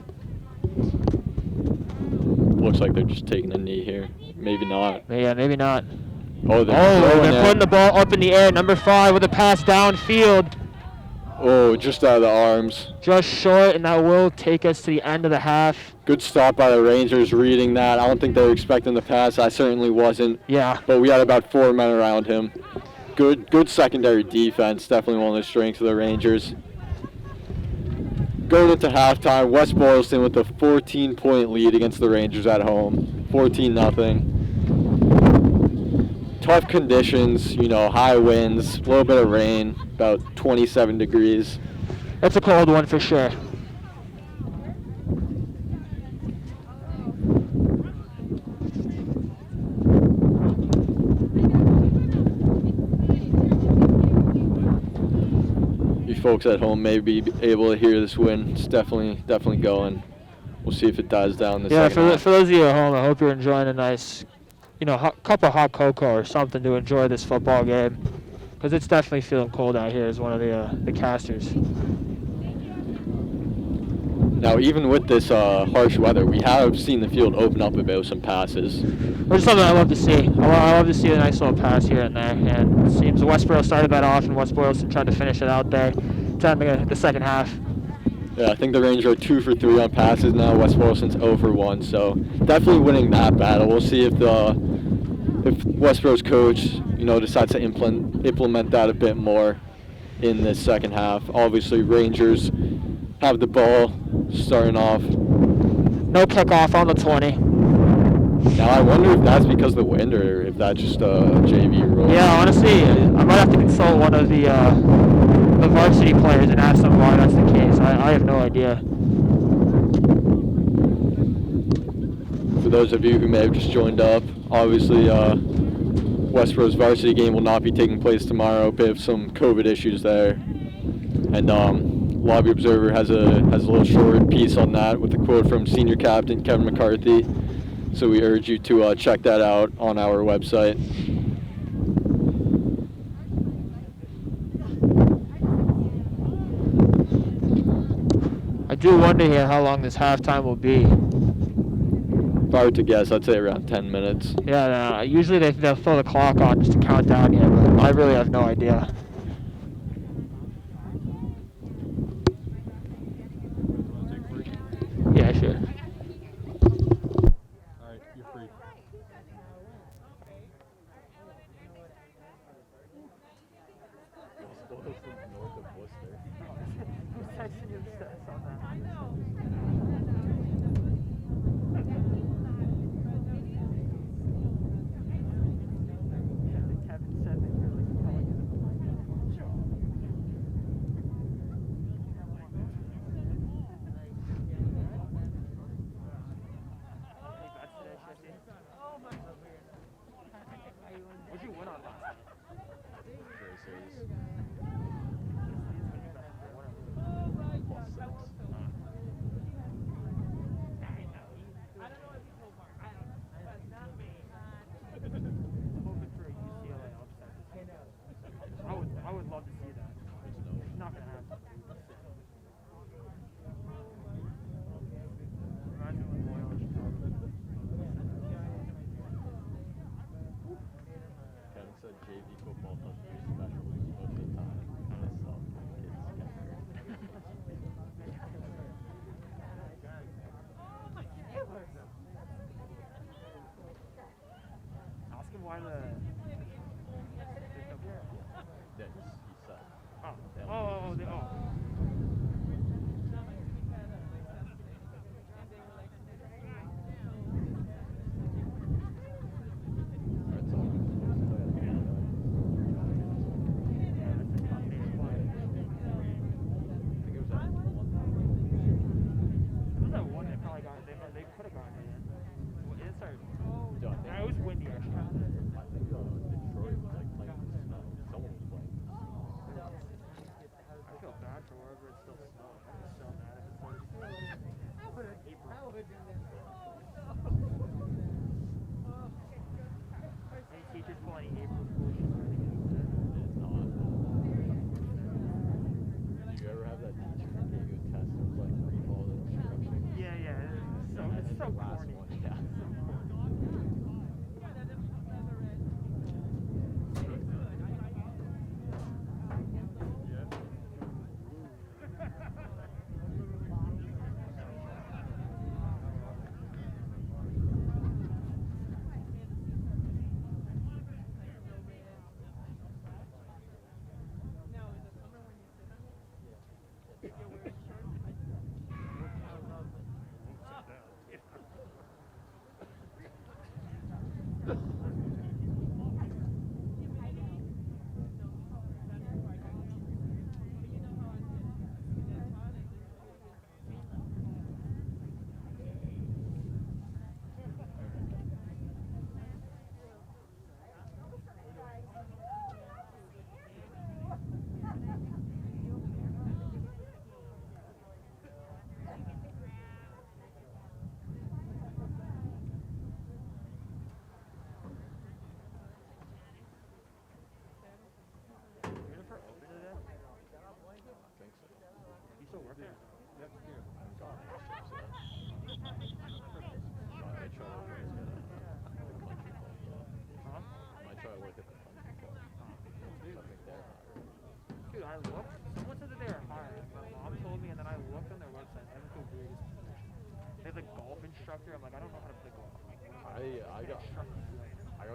Looks like they're just taking a knee here. Maybe not. Yeah, maybe not. They're putting the ball up in the air. Number 5 with a pass downfield. Oh, just out of the arms. Just short, and that will take us to the end of the half. Good stop by the Rangers reading that. I don't think they were expecting the pass. I certainly wasn't. Yeah. But we had about 4 men around him. Good secondary defense. Definitely one of the strengths of the Rangers. Going into halftime, West Boylston with a 14-point lead against the Rangers at home. 14-0. Tough conditions, high winds, a little bit of rain, about 27 degrees. That's a cold one for sure. You folks at home may be able to hear this wind. It's definitely going. We'll see if it dies down this second half. For those of you at home, I hope you're enjoying a nice, cup of hot cocoa or something to enjoy this football game, because it's definitely feeling cold out here as one of the casters. Now, even with this harsh weather, we have seen the field open up a bit with some passes. Which is something I love to see. I love to see a nice little pass here and there. And it seems Westborough started that off, and West Boylston tried to finish it out there to end the second half. Yeah, I think the Rangers are 2 for 3 on passes now. West Boylston's 0 for 1, so definitely winning that battle. We'll see if Westborough's coach, decides to implement that a bit more in the second half. Obviously, Rangers have the ball starting off. No kickoff on the 20. Now, I wonder if that's because of the wind or if that's just a JV rule. Yeah, honestly, I might have to consult one of the varsity players and ask them why that's the case. I have no idea. For those of you who may have just joined up, obviously Westborough's varsity game will not be taking place tomorrow. Bit of some COVID issues there, and Lobby Observer has a little short piece on that with a quote from senior captain Kevin McCarthy. So we urge you to check that out on our website. I do wonder here how long this halftime will be. If I were to guess, I'd say around 10 minutes. Yeah, usually they'll throw the clock on just to count down here, but I really have no idea. Yeah, sure. All right, you're free. What'd you win on last? instructor. I'm like, I don't know how to play golf. I got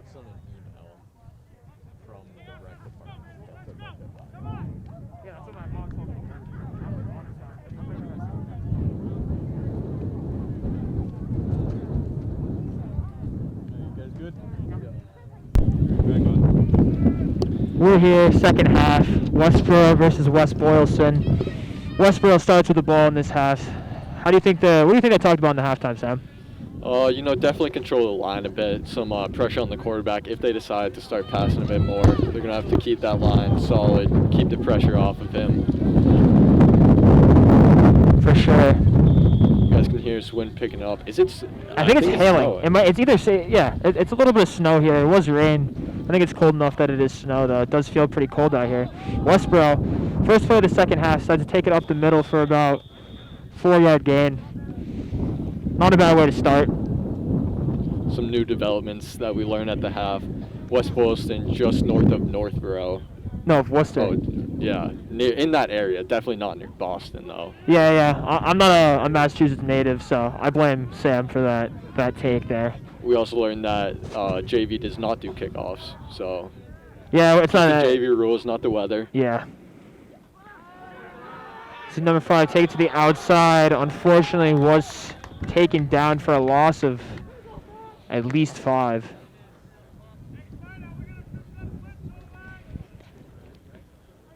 sent an email from the rec department that said like that. Yeah, that's what my mom told me. You guys good? We're here, second half. Westborough versus West Boylston. Westborough starts with the ball in this half. What do you think they talked about in the halftime, Sam? Definitely control the line a bit. Some pressure on the quarterback. If they decide to start passing a bit more, they're going to have to keep that line solid, keep the pressure off of him. For sure. You guys can hear his wind picking up. I think it's hailing. It's either it's a little bit of snow here. It was rain. I think it's cold enough that it is snow, though. It does feel pretty cold out here. Westborough, first play of the second half, decides to take it up the middle for about 4-yard gain. Not a bad way to start. Some new developments that we learned at the half. West Boylston, just north of Northborough. No, Worcester. Oh, yeah, in that area. Definitely not near Boston, though. Yeah. I'm not a Massachusetts native, so I blame Sam for that take there. We also learned that JV does not do kickoffs, so yeah, it's not the JV rules, not the weather. Yeah. So number 5, take it to the outside. Unfortunately, was taken down for a loss of at least 5.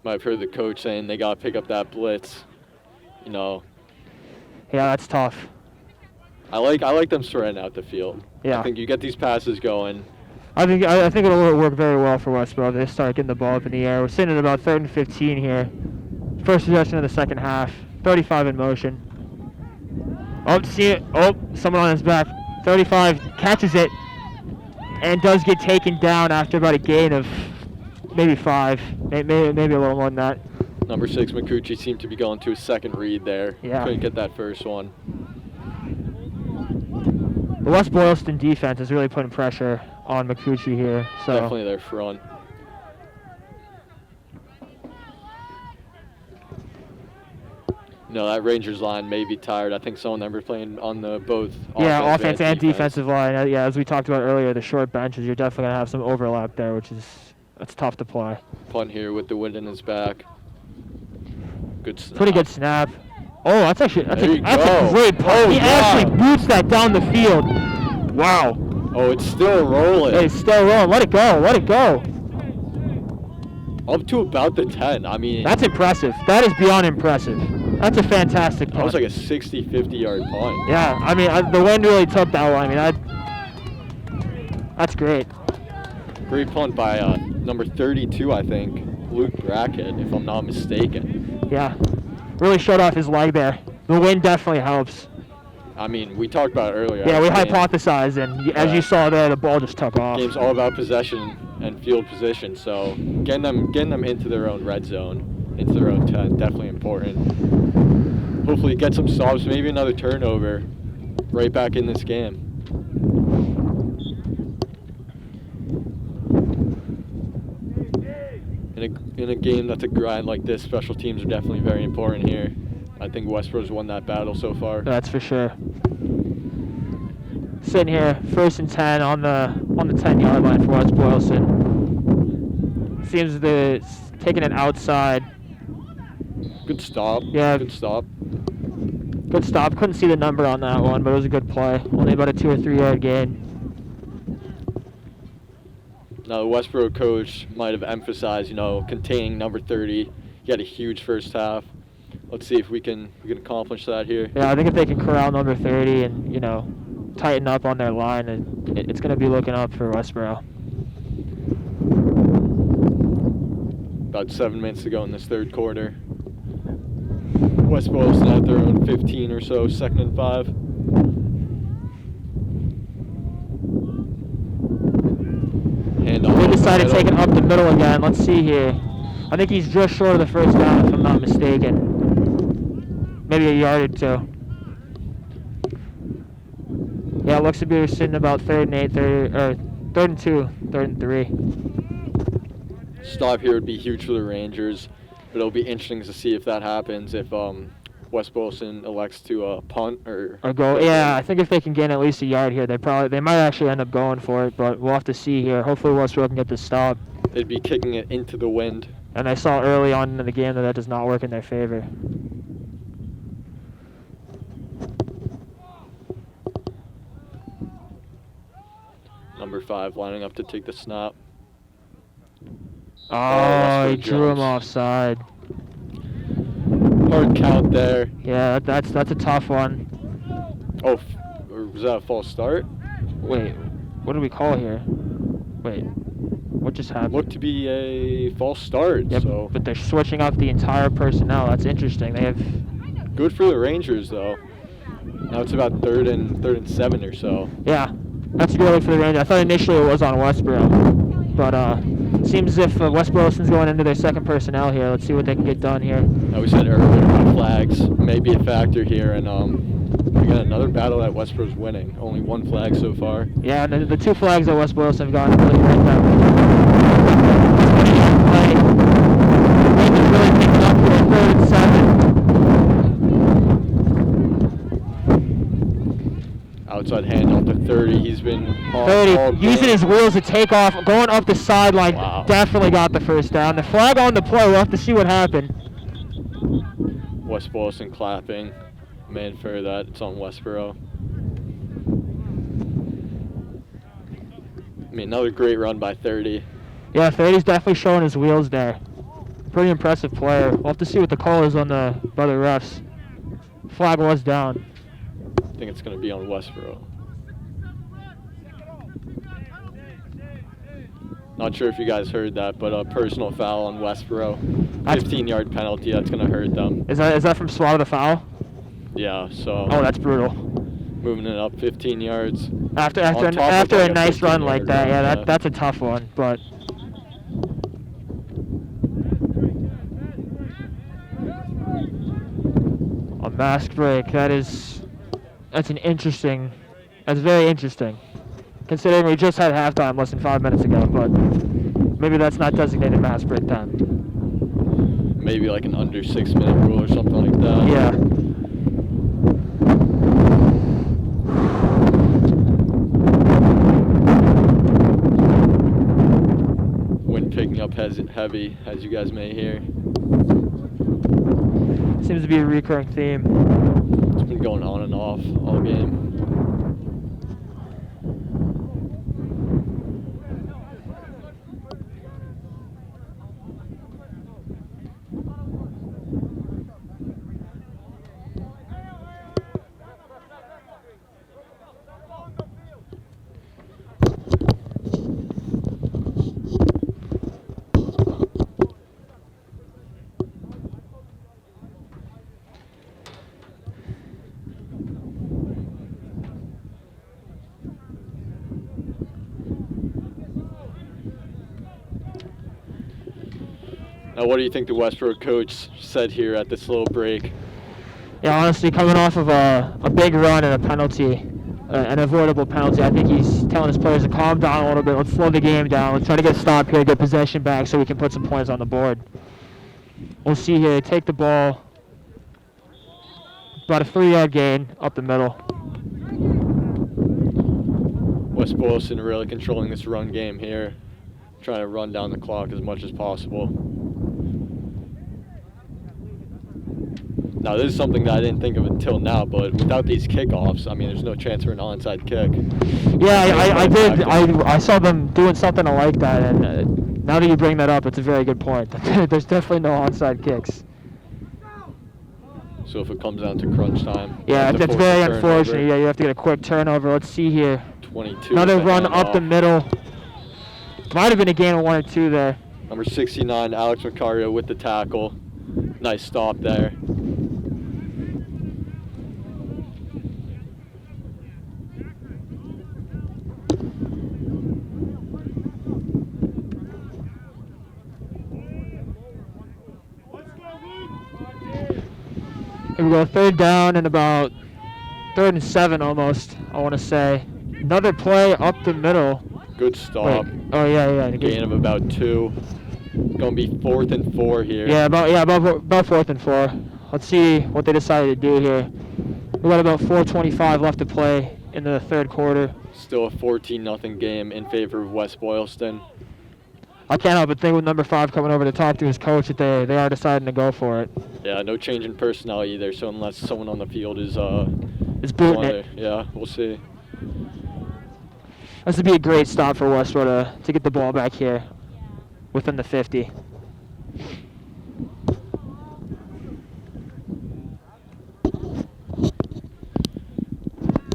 I've heard the coach saying they got to pick up that blitz. Yeah, that's tough. I like them spreading out the field. Yeah. I think you get these passes going. I think it'll work very well for Westborough. They start getting the ball up in the air. We're sitting at about 3rd and 15 here. First possession of the second half. 35 in motion. Oh, see it. Oh, someone on his back. 35 catches it and does get taken down after about a gain of maybe 5, maybe a little more than that. Number 6, McCucci, seemed to be going to his second read there. Yeah. Couldn't get that first one. The West Boylston defense is really putting pressure on McCucci here. So Definitely their front. That Rangers line may be tired. I think some of them are playing on the both offense and defensive line. As we talked about earlier, the short benches, you're definitely going to have some overlap there, that's tough to play. Punt here with the wind in his back. Good snap. Pretty good snap. Oh, that's a great punt. Oh, he actually boots that down the field. Wow. Oh, it's still rolling. It's still rolling. Let it go. Up to about the 10. I mean, that's impressive. That is beyond impressive. That's a fantastic punt. That was like a 60, 50-yard punt. Yeah, I mean, the wind really took that one. I mean, that's great. Great punt by number 32, I think, Luke Brackett, if I'm not mistaken. Yeah, really showed off his leg there. The wind definitely helps. I mean, we talked about it earlier. Yeah, we hypothesized, and as you saw there, the ball just took off. Game's all about possession and field position, so getting them into their own red zone, into their own 10, definitely important. Hopefully get some stops, maybe another turnover right back in this game. In a game that's a grind like this, special teams are definitely very important here. I think Westborough's won that battle so far. That's for sure. Sitting here, 1st and 10 on the 10-yard line for West Boylston. Seems they're taking it outside. Good stop. Yeah. Good stop. Good stop. Couldn't see the number on that one, but it was a good play. Only about a 2 or 3 yard gain. Now, the Westborough coach might have emphasized, containing number 30. He had a huge first half. Let's see if we can accomplish that here. Yeah, I think if they can corral number 30 and, tighten up on their line, it's going to be looking up for Westborough. About 7 minutes to go in this third quarter. West Boylston at their own 15 or so, 2nd and 5. They decided to take it up the middle again. Let's see here. I think he's just short of the first down, if I'm not mistaken. Maybe a yard or 2. Yeah, it looks to be we're sitting about 3rd and 8, 3rd and 2, 3rd and 3. Stop here would be huge for the Rangers, but it'll be interesting to see if that happens. If West Boylston elects to punt or go. Yeah, I think if they can gain at least a yard here, they might actually end up going for it, but we'll have to see here. Hopefully Westborough can get the stop. They'd be kicking it into the wind. And I saw early on in the game that does not work in their favor. Number 5 lining up to take the snap. Oh, he drew him offside. Hard count there. Yeah, that's a tough one. Oh, or was that a false start? Wait, what do we call here? Wait, what just happened? Looked to be a false start. Yep, So but they're switching up the entire personnel. That's interesting. They have. good for the Rangers though. Now it's about third and 7 or so. Yeah, that's good for the Rangers. I thought initially it was on Westborough, but seems as if West Boylston's going into their second personnel here. Let's see what they can get done here. Now we said earlier about flags may be a factor here, and we got another battle that Westborough's winning. Only 1 flag so far. Yeah, and the 2 flags that West Boylston have gotten really hurt them. Rangers really picking up for 3rd and 7. Outside handoff to 30. He's been on 30, using his wheels to take off, going up the sideline. Wow. Definitely got the first down. The flag on the play. We'll have to see what happened. West Boylston clapping. Man for that. It's on Westborough. I mean, another great run by 30. Yeah, 30's definitely showing his wheels there. Pretty impressive player. We'll have to see what the call is on by the refs. Flag was down. I think it's going to be on Westborough. Not sure if you guys heard that, but a personal foul on Westborough. 15-yard penalty. That's going to hurt them. Is that from swallow the foul? Yeah, so. Oh, that's brutal. Moving it up 15 yards. After On top of a like a nice run like 15-yard that, run, yeah, that's a tough one, but. A mask break. That's very interesting. Considering we just had halftime less than 5 minutes ago, but maybe that's not designated mask break time. Maybe like an under 6-minute rule or something like that. Yeah. Wind picking up heavy, as you guys may hear. Seems to be a recurring theme. It's been going on and off all game. Now, what do you think the Westborough coach said here at this little break? Yeah, honestly, coming off of a big run and a penalty, an avoidable penalty, I think he's telling his players to calm down a little bit. Let's slow the game down. Let's try to get a stop here, get possession back so we can put some points on the board. We'll see here. Take the ball. About a 3-yard gain up the middle. West Boylston really controlling this run game here. Trying to run down the clock as much as possible. Now, this is something that I didn't think of until now, but without these kickoffs, I mean, there's no chance for an onside kick. Yeah, I did. I saw them doing something like that, and now that you bring that up, it's a very good point. There's definitely no onside kicks. So if it comes down to crunch time. Yeah, that's very unfortunate. Yeah, you have to get a quick turnover. Let's see here. 22. Another run up the middle. Might have been a gain of 1 or 2 there. Number 69, Alex Macario with the tackle. Nice stop there. Here we go, 3rd down and about 3rd and 7 almost, I want to say. Another play up the middle. Good stop. Wait. Oh, yeah. Gain of about 2. Going to be 4th and 4 here. Yeah, about 4th and 4. let's see what they decided to do here. We got about 4:25 left to play in the third quarter. Still a 14-0 game in favor of West Boylston. I can't help but think with number 5 coming over to talk to his coach that they are deciding to go for it. Yeah, no change in personnel either, so unless someone on the field is It's booting it. Yeah, we'll see. This would be a great stop for Westborough to get the ball back here within the 50.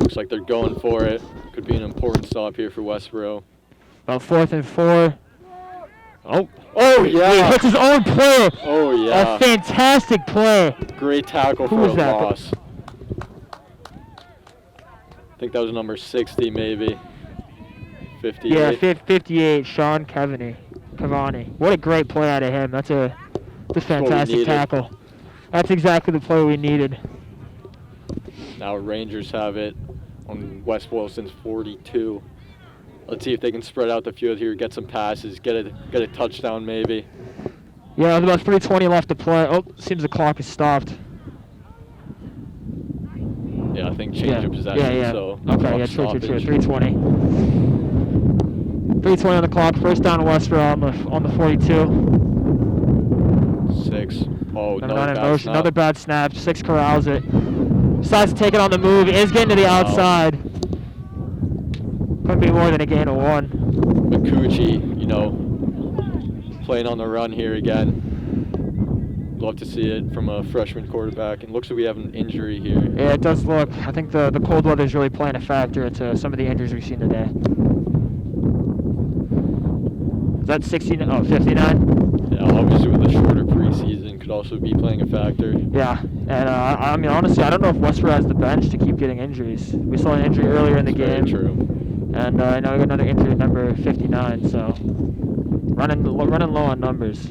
Looks like they're going for it. Could be an important stop here for Westborough. About 4th and 4. Oh He yeah! hits his own play. Oh yeah! A fantastic play. Great tackle Who for was a that? loss. I think that was number 60 maybe. 58. Yeah, 58, Sean Cavani. What a great play out of him. That's a fantastic needed. tackle. That's exactly the play we needed. Now Rangers have it on West Boylston's 42. Let's see if they can spread out the field here, get some passes, get a touchdown maybe. Yeah, with about 3:20 left to play. Oh, seems the clock is stopped. Yeah, I think change of possession. Yeah. So Okay, yeah, true. 3:20. 3:20 on the clock. First down Westborough on the 42. 6. Oh, Number 9 no in bad motion. snap. Another bad snap. 6 corrals it. Decides to take it on the move. Is getting to the outside. Couldn't be more than a gain of 1. Makuchi, playing on the run here again. Love to see it from a freshman quarterback. And looks like we have an injury here. Yeah, it does look. I think the cold weather is really playing a factor into some of the injuries we've seen today. Is that 69? Oh, 59? Yeah, obviously with a shorter preseason could also be playing a factor. Yeah, and I mean, honestly, I don't know if Westborough has the bench to keep getting injuries. We saw an injury earlier in the game. Very true. And now we got another injury at number 59, so running low on numbers.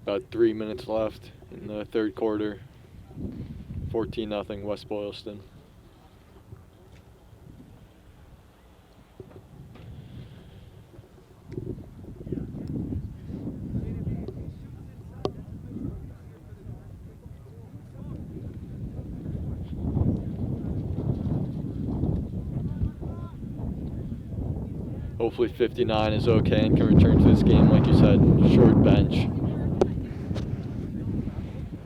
About 3 minutes left in the third quarter. 14-0 West Boylston. Hopefully 59 is okay and can return to this game, like you said, short bench.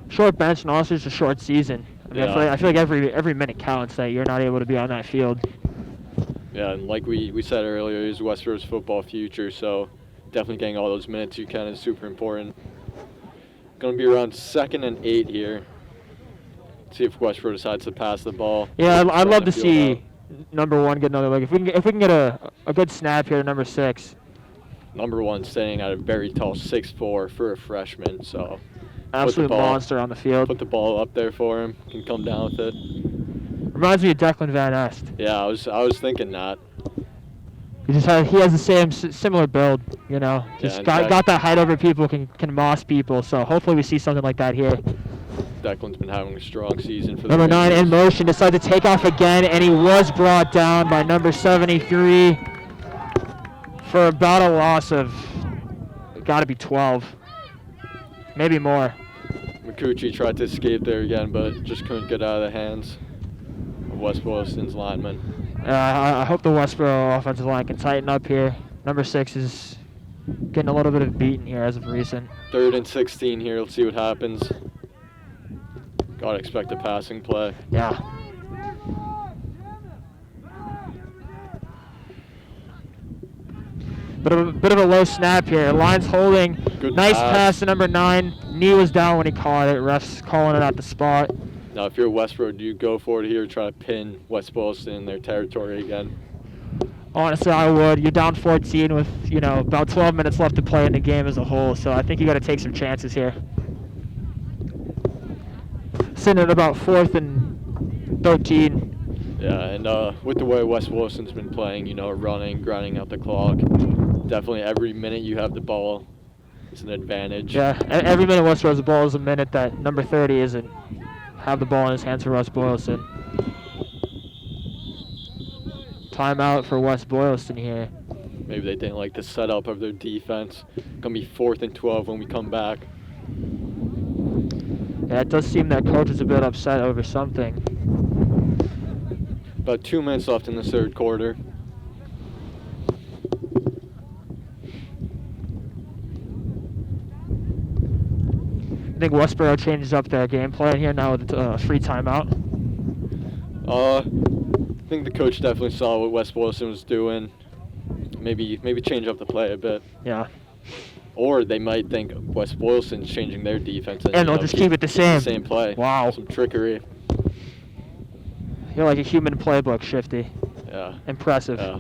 Short bench, and also just a short season. I mean, Yeah. I feel like every minute counts that you're not able to be on that field. Yeah, and like we said earlier, is Westborough's football future, so definitely getting all those minutes you can is super important. Going to be around 2nd and 8 here. See if Westborough decides to pass the ball. Yeah, I'd love to Spread the field see number 1 get another look. If we can get a good snap here to number 6. Number 1 standing at a very tall 6'4" for a freshman, so Absolute monster on the field. put the ball up there for him. Can come down with it. Reminds me of Declan Van Est. Yeah, I was thinking that. He has the similar build, Just and got that height over people, can moss people. So hopefully we see something like that here. Declan's been having a strong season for the Number 9 in Rangers. motion, decided to take off again, and he was brought down by number 73 for about a loss of, got to be 12, maybe more. Makuchi tried to escape there again, but just couldn't get out of the hands of West Boylston's lineman. I hope the Westborough offensive line can tighten up here. Number 6 is getting a little bit of beating here as of recent. 3rd and 16 here. Let's see what happens. Gotta expect a passing play. Yeah. Bit of a low snap here. Line's holding. Good Nice pass. pass to number 9. Knee was down when he caught it. Refs calling it at the spot. Now, if you're Westborough, do you go for it here, try to pin West Boylston in their territory again? Honestly, I would. You're down 14 with, about 12 minutes left to play in the game as a whole, so I think you got to take some chances here. Sitting at about 4th and 13. Yeah, and with the way West Boylston's been playing, running, grinding out the clock, definitely every minute you have the ball is an advantage. Yeah, every minute West throws the ball is a minute that number 30 isn't have the ball in his hands for West Boylston. Timeout for West Boylston here. Maybe they didn't like the setup of their defense. Gonna be 4th and 12 when we come back. Yeah, it does seem that coach is a bit upset over something. About 2 minutes left in the third quarter. I think Westborough changes up their game plan here now with a free timeout. I think the coach definitely saw what West Boylston was doing. Maybe change up the play a bit. Yeah. Or they might think West Boylston's changing their defense. And they'll just keep it the same. The same play. Wow. Some trickery. You're like a human playbook, Shifty. Yeah. Impressive. Yeah.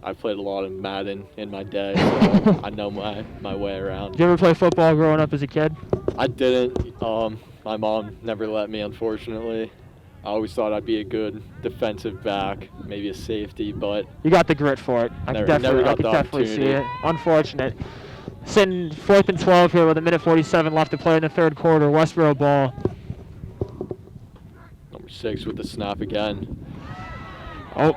I played a lot of Madden in my day, so I know my way around. Did you ever play football growing up as a kid? I didn't. My mom never let me, unfortunately. I always thought I'd be a good defensive back, maybe a safety, but You got the grit for it. I Never- can never got the definitely see opportunity. it. Unfortunate. Sitting 4th and 12 here with a minute 47 left to play in the third quarter. Westborough ball. number 6 with the snap again. Oh,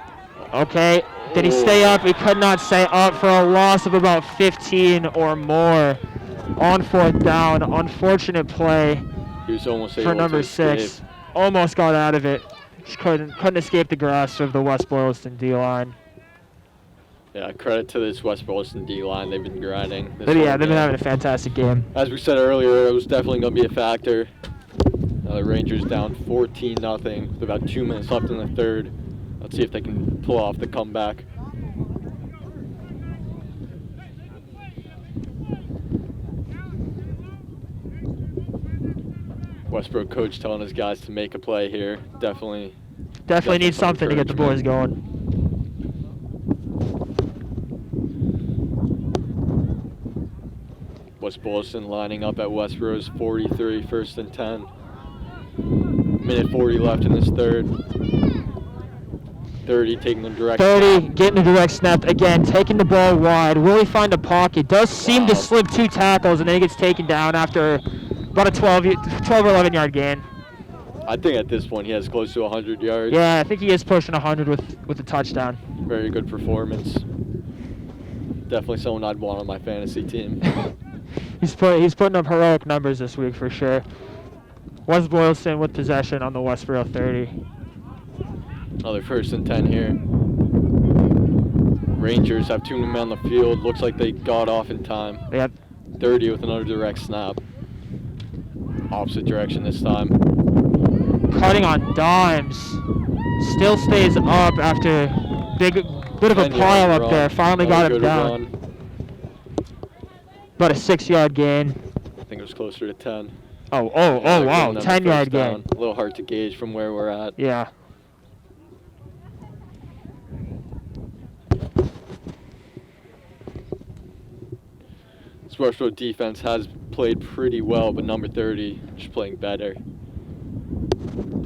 okay. Did he stay up? He could not stay up for a loss of about 15 or more on 4th down. Unfortunate play He was almost able for number to escape. 6. Almost got out of it. Just couldn't escape the grasp of the West Boylston D-line. Yeah, credit to this West Boylston D-line. They've been grinding. this But whole yeah, they've been game. having a fantastic game. As we said earlier, it was definitely going to be a factor. The Rangers down 14-0 with about 2 minutes left in the third. Let's see if they can pull off the comeback. Westborough coach telling his guys to make a play here. Definitely Definitely need some something to get the boys going. West Boylston lining up at Westborough's 43, 1st and 10. Minute 40 left in this third. 30 taking the direct 30, snap. getting the direct snap again, taking the ball wide. Will he find a pocket? Does seem to Wow. slip 2 tackles, and then he gets taken down after about a 12 or 11 yard gain. I think at this point he has close to 100 yards. Yeah, I think he is pushing 100 with a touchdown. Very good performance. Definitely someone I'd want on my fantasy team. He's putting up heroic numbers this week for sure. West Boylston with possession on the Westborough 30. Another 1st and 10 here. Rangers have 2 men on the field. Looks like they got off in time. They have 30 with another direct snap. Opposite direction this time. cutting on dimes. Still stays up after bit of a 10-yard pile up run. there. Finally Another got him good down. run. About a 6-yard gain. I think it was closer to 10. Oh, Yeah, wow. getting them 10-yard first down. gain. A little hard to gauge from where we're at. Yeah. This Westborough defense has played pretty well, but number 30 just playing better.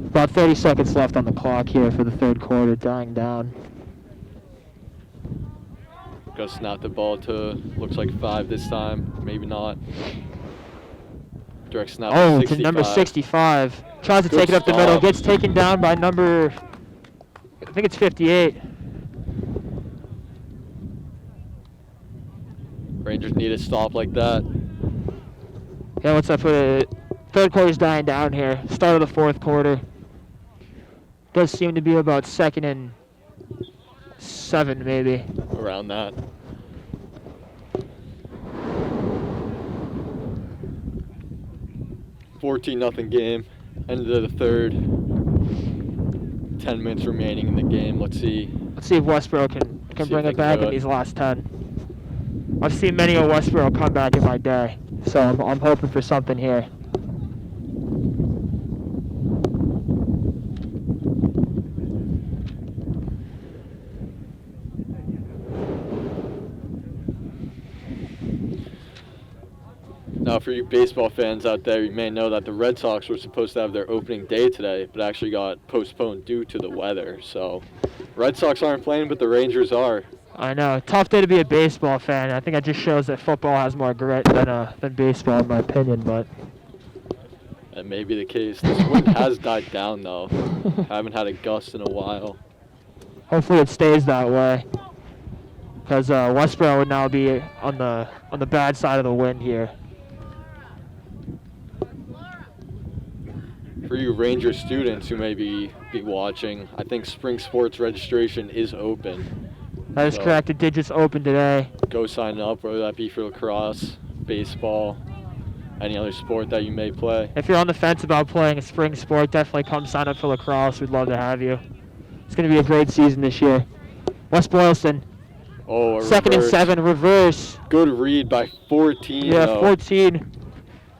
About 30 seconds left on the clock here for the third quarter, dying down. Gonna snap the ball to, looks like 5 this time. Maybe not. Direct snap Oh, to 65. number 65. Tries to Good take it up the middle. stop. Gets taken down by number, I think it's 58. Rangers need a stop like that. Yeah, what's up with it? Third quarter's dying down here. Start of the fourth quarter. Does seem to be about 2nd and 7 maybe. Around that. $14-0 game. End of the third. 10 minutes remaining in the game. Let's see. Let's see if Westborough can See if bring they it can back do in it. these last 10. I've seen many a Westborough come back in my day, so I'm hoping for something here. Now, for you baseball fans out there, you may know that the Red Sox were supposed to have their opening day today, but actually got postponed due to the weather. So, Red Sox aren't playing, but the Rangers are. I know, tough day to be a baseball fan. I think it just shows that football has more grit than baseball, in my opinion. But That may be the case. This wind has died down, though. Haven't had a gust in a while. Hopefully it stays that way, because Westborough would now be on the bad side of the wind here. For you Ranger students who may be watching, I think spring sports registration is open. That is correct. It did just open today. Go sign up, whether that be for lacrosse, baseball, any other sport that you may play. If you're on the fence about playing a spring sport, definitely come sign up for lacrosse. We'd love to have you. It's going to be a great season this year. West Boylston. Oh, a 2nd and reverse. 7, reverse. Good read by 14. Yeah, though. 14.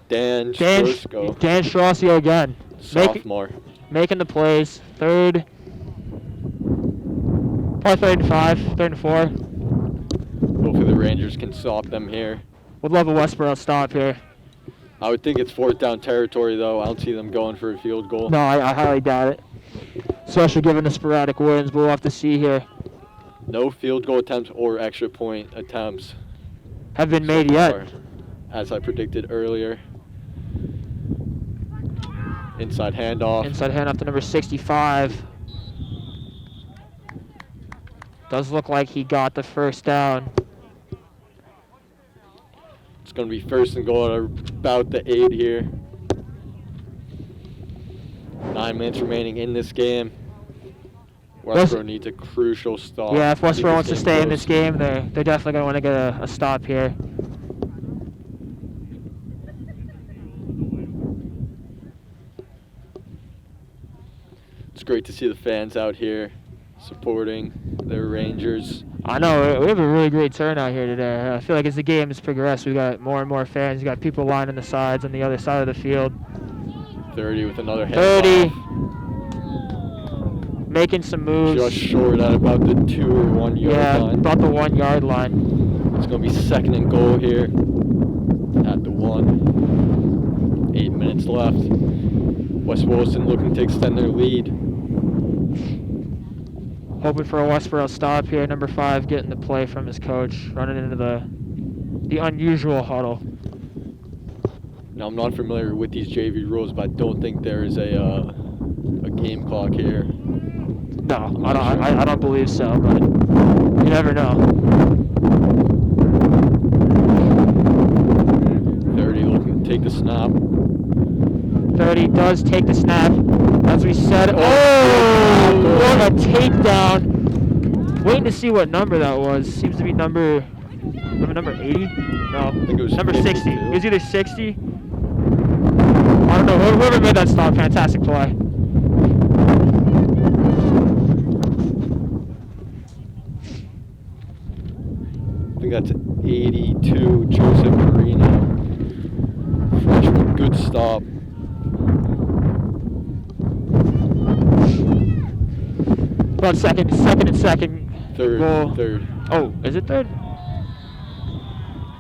Dan Dan Strasio again. Sophomore. Making the plays. Third. Probably 3rd and 5, 3rd and 4. Hopefully the Rangers can stop them here. Would love a Westborough stop here. I would think it's 4th down territory, though. I don't see them going for a field goal. No, I highly doubt it. Especially given the sporadic wins, but we'll have to see here. No field goal attempts or extra point attempts Have been made yet. far, as I predicted earlier. Inside handoff. Inside handoff to number 65. Does look like he got the first down. It's going to be 1st and goal at about the 8 here. 9 minutes remaining in this game. Westborough needs a crucial stop. Yeah, if Westborough wants to Keep stay in close. this game, they're definitely going to want to get a stop here. It's great to see the fans out here supporting their Rangers. I know, we have a really great turnout here today. I feel like as the game has progressed, we've got more and more fans. We've got people lining the sides on the other side of the field. 30 with another handoff. 30. Making some moves. Just short at about the 2 or 1 yard line. About the 1 yard line. It's going to be 2nd and goal here at the 1. 8 minutes left. West Boylston looking to extend their lead. Hoping for a Westborough stop here. Number 5 getting the play from his coach, running into the unusual huddle. Now, I'm not familiar with these JV rules, but I don't think there is a game clock here. No, I don't believe so, but you never know. 30 looking to take the snap. 30 does take the snap. As we said, what a takedown. Waiting to see what number that was. Seems to be number 80? No, I think it was number 52. 60. It was either 60. I don't know. Whoever made that stop, fantastic play. I think that's 82, Joseph Marino. Freshman, good stop. About second and second. Third, goal. third. Oh, is it third?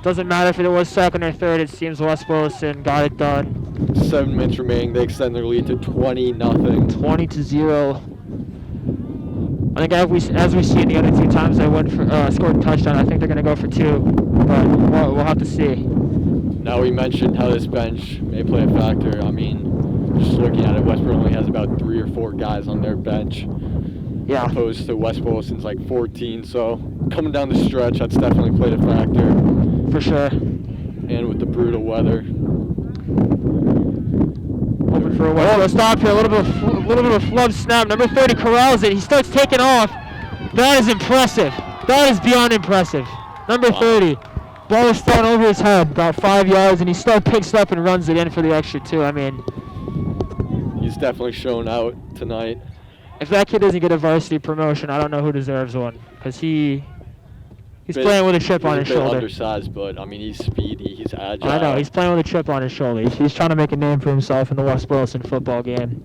Doesn't matter if it was second or third. It seems West Boylston got it done. 7 minutes remaining. They extend their lead to 20-0. 20-0. I think as we see in the other 2 times they went for scored a touchdown, I think they're going to go for 2, but we'll have to see. Now we mentioned how this bench may play a factor. I mean, just looking at it, Westborough only has about 3 or 4 guys on their bench. Yeah. Opposed to West Boylston's like 14. So coming down the stretch, that's definitely played a factor. For sure. And with the brutal weather. Hoping for a Westborough stop here. A little bit of a flub snap. Number 30 corrals it. He starts taking off. That is impressive. That is beyond impressive. Number 30. Ball is thrown over his head about 5 yards, and he still picks it up and runs it in for the extra 2. I mean, He's definitely shown out tonight. if that kid doesn't get a varsity promotion, I don't know who deserves one, because he's playing with a chip on his He's a bit shoulder. undersized, but I mean he's speedy, he's agile. I know, he's playing with a chip on his shoulder. He's trying to make a name for himself in the West Boylston football game.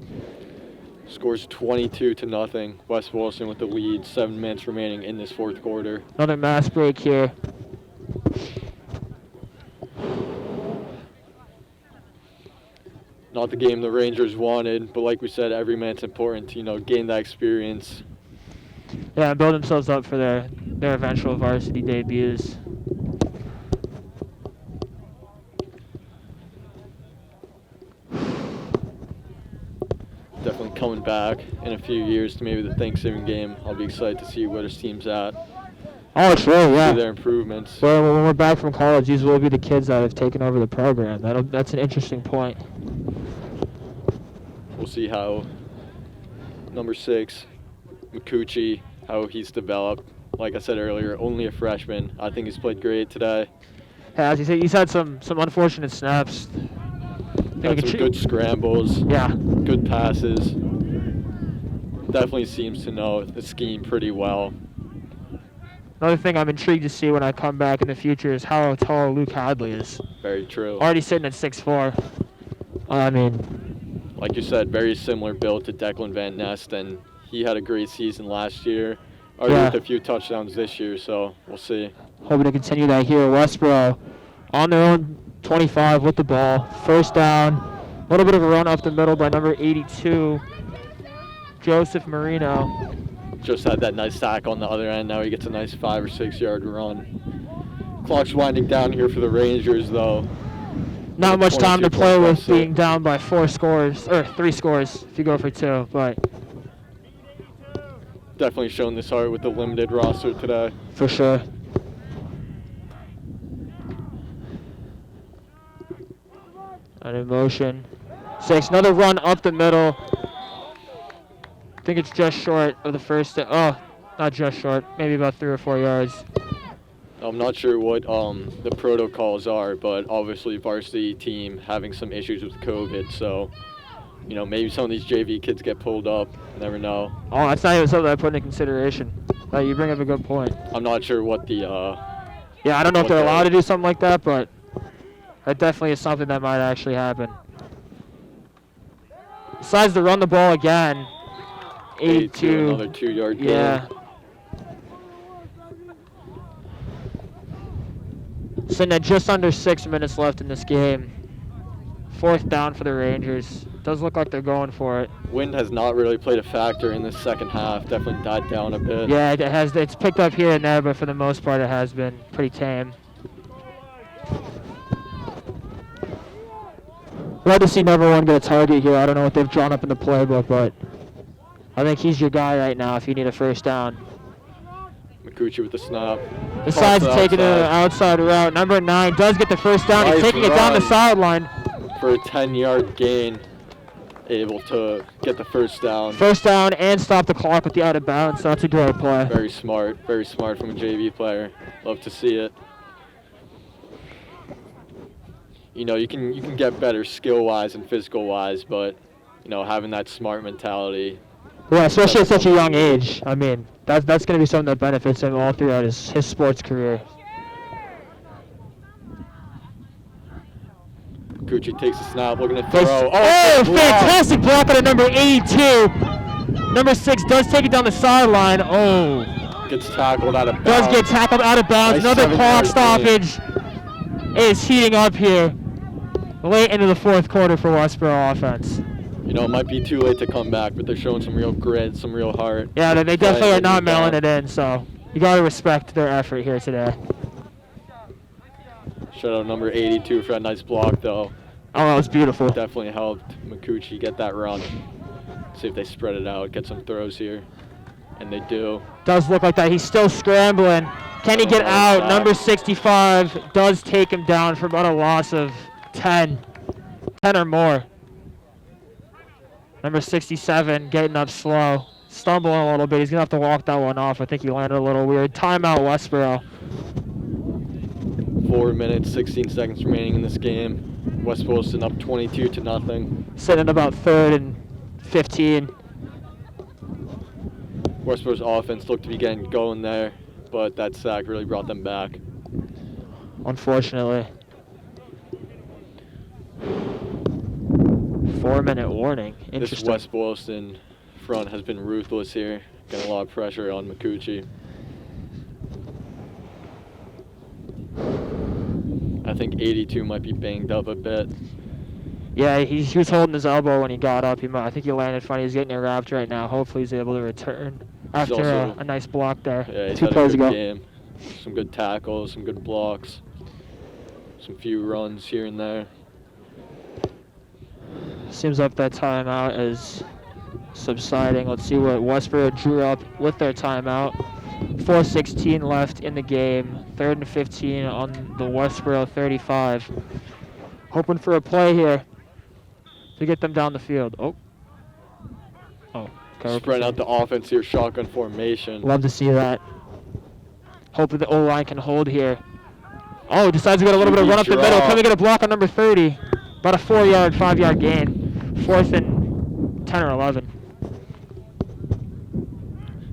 Scores 22-0. West Boylston with the lead. 7 minutes remaining in this 4th quarter. Another mass break here. Not the game the Rangers wanted, but like we said, every minute's important to, gain that experience. Yeah, and build themselves up for their eventual varsity debuts. Definitely coming back in a few years to maybe the Thanksgiving game. I'll be excited to see where his team's at. Oh, sure, yeah. See their improvements. Well, when we're back from college, these will be the kids that have taken over the program. That's an interesting point. We'll see how number 6, Mikuchi, how he's developed. Like I said earlier, only a freshman. I think he's played great today. Yeah, as you say, he's had some unfortunate snaps. Had some good scrambles. Yeah. Good passes. Definitely seems to know the scheme pretty well. Another thing I'm intrigued to see when I come back in the future is how tall Luke Hadley is. Very true. Already sitting at 6'4". I mean, like you said, very similar build to Declan Van Nest, and he had a great season last year. Already with a few touchdowns this year, so we'll see. Hoping to continue that here. Westborough on their own 25 with the ball. First down. A little bit of a run up the middle by number 82, Joseph Marino. Just had that nice sack on the other end. Now he gets a nice 5 or 6 yard run. Clock's winding down here for the Rangers, though. Not much time to play with, being down by 4 scores, or 3 scores if you go for 2, but definitely showing this heart with the limited roster today. For sure. And in motion. 6, another run up the middle. I think it's just short of the first. Oh, not just short. Maybe about 3 or 4 yards. I'm not sure what the protocols are, but obviously varsity team having some issues with COVID, so maybe some of these JV kids get pulled up. Never know. Oh, that's not even something I put into consideration. You bring up a good point. I'm not sure what the. Yeah, I don't know if they're allowed to do something like that, but that definitely is something that might actually happen. Decides to run the ball again. 82. Another 2 yard gain. Yeah. Sitting at just under 6 minutes left in this game. 4th down for the Rangers. Does look like they're going for it. Wind has not really played a factor in the second half. Definitely died down a bit. Yeah, it has. It's picked up here and there, but for the most part, it has been pretty tame. Glad to see number 1 get a target here. I don't know what they've drawn up in the playbook, but I think he's your guy right now if you need a first down. Mikuchi with the snap. Decides to take it an outside route. Number 9 does get the first down. He's taking it down the sideline. For a 10-yard gain, able to get the first down. First down and stop the clock with the out of bounds, so that's a great play. Very smart from a JV player. Love to see it. You can get better skill-wise and physical-wise, but having that smart mentality. Yeah, especially at such a young age. I mean, that's going to be something that benefits him all throughout his sports career. Mikuchi takes a snap, looking to throw. Oh, fantastic block out of number 82. Number 6 does take it down the sideline. Oh. Gets tackled out of bounds. Does get tackled out of bounds. Nice Another clock 7-yard stoppage is heating up here late into the 4th quarter for Westborough offense. It might be too late to come back, but they're showing some real grit, some real heart. Yeah, they definitely are not mailing it in, so you got to respect their effort here today. Shout out number 82 for that nice block, though. Oh, that was beautiful. Definitely helped Mikuchi get that run. See if they spread it out, get some throws here. And they do. Does look like that. He's still scrambling. Can he get out? Number 65 does take him down for about a loss of 10 or more. Number 67 getting up slow. Stumbling a little bit. He's going to have to walk that one off. I think he landed a little weird. Timeout, Westborough. 4 minutes, 16 seconds remaining in this game. West Boylston up 22-0. Sitting at about 3rd and 15. Westborough's offense looked to be getting going there, but that sack really brought them back. Unfortunately. 4-minute warning. Interesting. This West Boylston front has been ruthless here. Getting a lot of pressure on Mikuchi. I think 82 might be banged up a bit. Yeah, he was holding his elbow when he got up. I think he landed funny. He's getting it wrapped right now. Hopefully he's able to return after a nice block there. Yeah, he's 2 had plays a good ago. game. Some good tackles, some good blocks, some few runs here and there. Seems like that timeout is subsiding. Let's see what Westborough drew up with their timeout. 4:16 left in the game. 3rd and 15 on the Westborough 35. Hoping for a play here to get them down the field. Oh. Spread out the offense here, shotgun formation. Love to see that. Hoping the O-line can hold here. Oh, decides to get a little bit of run up the middle. Can we get a block on number 30? About a 4-yard, 5-yard gain. 4th and 10 or 11.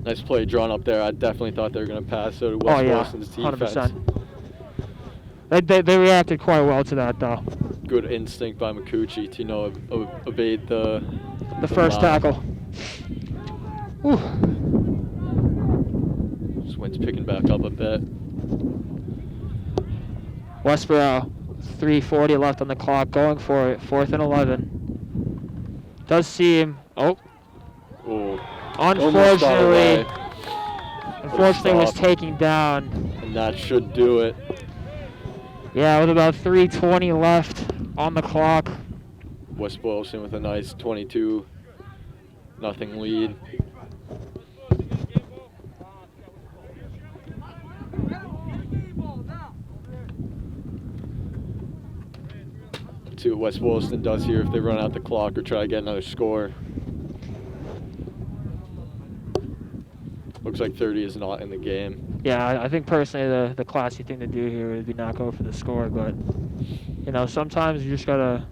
Nice play drawn up there. I definitely thought they were going to pass. So did West Boylston's defense. 100%. They reacted quite well to that, though. Good instinct by McCucci to, evade the first tackle. Whew. This wind's picking back up a bit. Westborough, 3:40 left on the clock, going for it. 4th and 11. Does seem. Ooh. Unfortunately was taken down. And that should do it. Yeah, with about 3:20 left on the clock. West Boylston with a nice 22-0 lead. See what West Boylston does here if they run out the clock or try to get another score. Looks like 30 is not in the game. Yeah, I think personally the classy thing to do here would be not go for the score, but sometimes you just gotta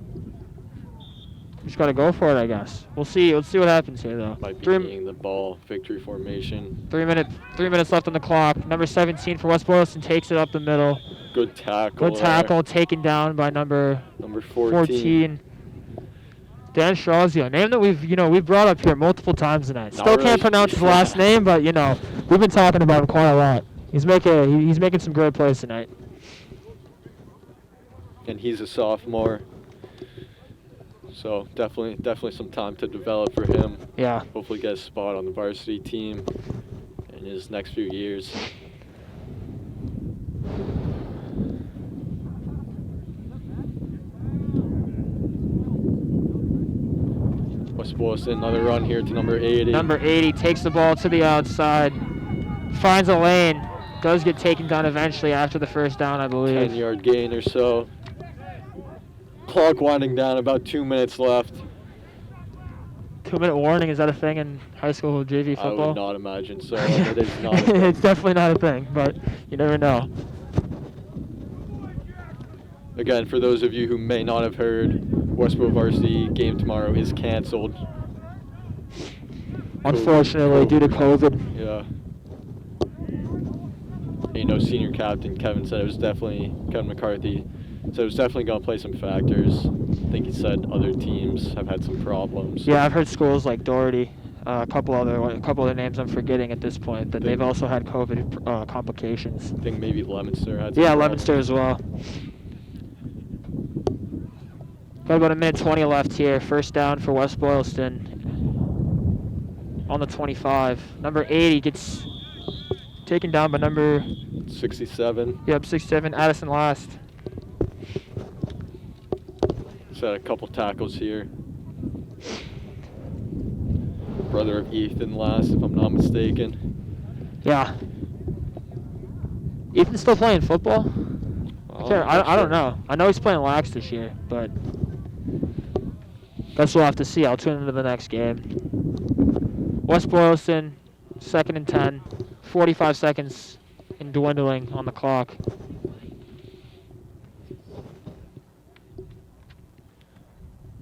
go for it, I guess. We'll see what happens here though. Might be getting the ball, victory formation. 3 minutes left on the clock. Number 17 for West Boylston takes it up the middle. Good tackle. Taken down by number 14. Dan Shawzio, name that we've brought up here multiple times tonight. Still can't pronounce his last name, but we've been talking about him quite a lot. He's making some great plays tonight. And he's a sophomore, so definitely some time to develop for him. Yeah. Hopefully get a spot on the varsity team in his next few years. West Boylston, another run here to number 80. Number 80 takes the ball to the outside, finds a lane, does get taken down eventually after the first down, I believe. 10-yard gain or so. Clock winding down, about 2 minutes left. 2-minute warning, is that a thing in high school JV football? I would not imagine so. It is not a thing. It's definitely not a thing, but you never know. Again, for those of you who may not have heard, Westborough varsity game tomorrow is canceled. Unfortunately, due to COVID. Yeah. Senior captain Kevin McCarthy said it was definitely going to play some factors. I think he said other teams have had some problems. Yeah, I've heard schools like Doherty, a couple other names I'm forgetting at this point, that they've also had COVID complications. I think maybe Leominster had some problems. Leominster as well. Got about 1:20 left here. First down for West Boylston on the 25. Number 80 gets taken down by number 67. Yep, 67, Addison Last. He's had a couple tackles here. Brother of Ethan Last, if I'm not mistaken. Yeah. Ethan's still playing football? I don't know. I know he's playing lax this year, but guess we'll have to see. I'll tune into the next game. West Boylston, 2nd and 10. 45 seconds and dwindling on the clock.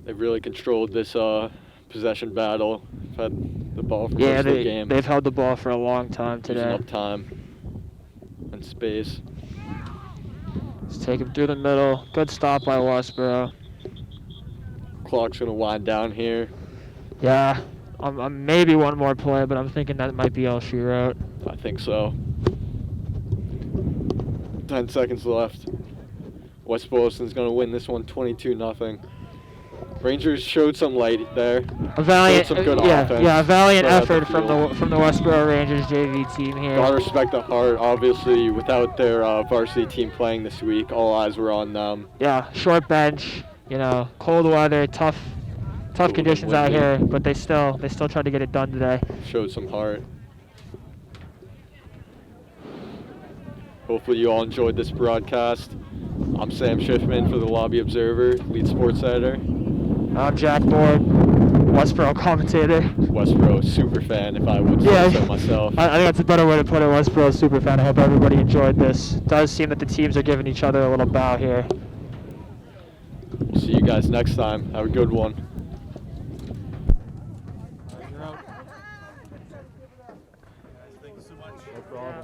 They've really controlled this possession battle. Had the ball for most of the game. They've held the ball for a long time today. Using up time and space. Let's take him through the middle. Good stop by Westborough. Clock's going to wind down here. Yeah. Maybe one more play, but I'm thinking that might be all she wrote. I think so. 10 seconds left. West Boylston's going to win this one 22-0. Rangers showed some light there. A valiant, some good offense. Yeah, a valiant effort from the Westborough Rangers JV team here. Gotta respect the heart. Obviously, without their varsity team playing this week, all eyes were on them. Yeah, short bench. Cold weather, tough tough Little conditions out windy. here, but they still tried to get it done today. Showed some heart. Hopefully you all enjoyed this broadcast. I'm Sam Schiffman for the Lobby Observer, lead sports editor. I'm Jack Board, Westborough commentator. Westborough super fan, if I would Yeah, say so myself. I think that's a better way to put it. Westborough super fan. I hope everybody enjoyed this. It does seem that the teams are giving each other a little bow here. We'll see you guys next time. Have a good one. You're out. Guys, thank you so much. No problem.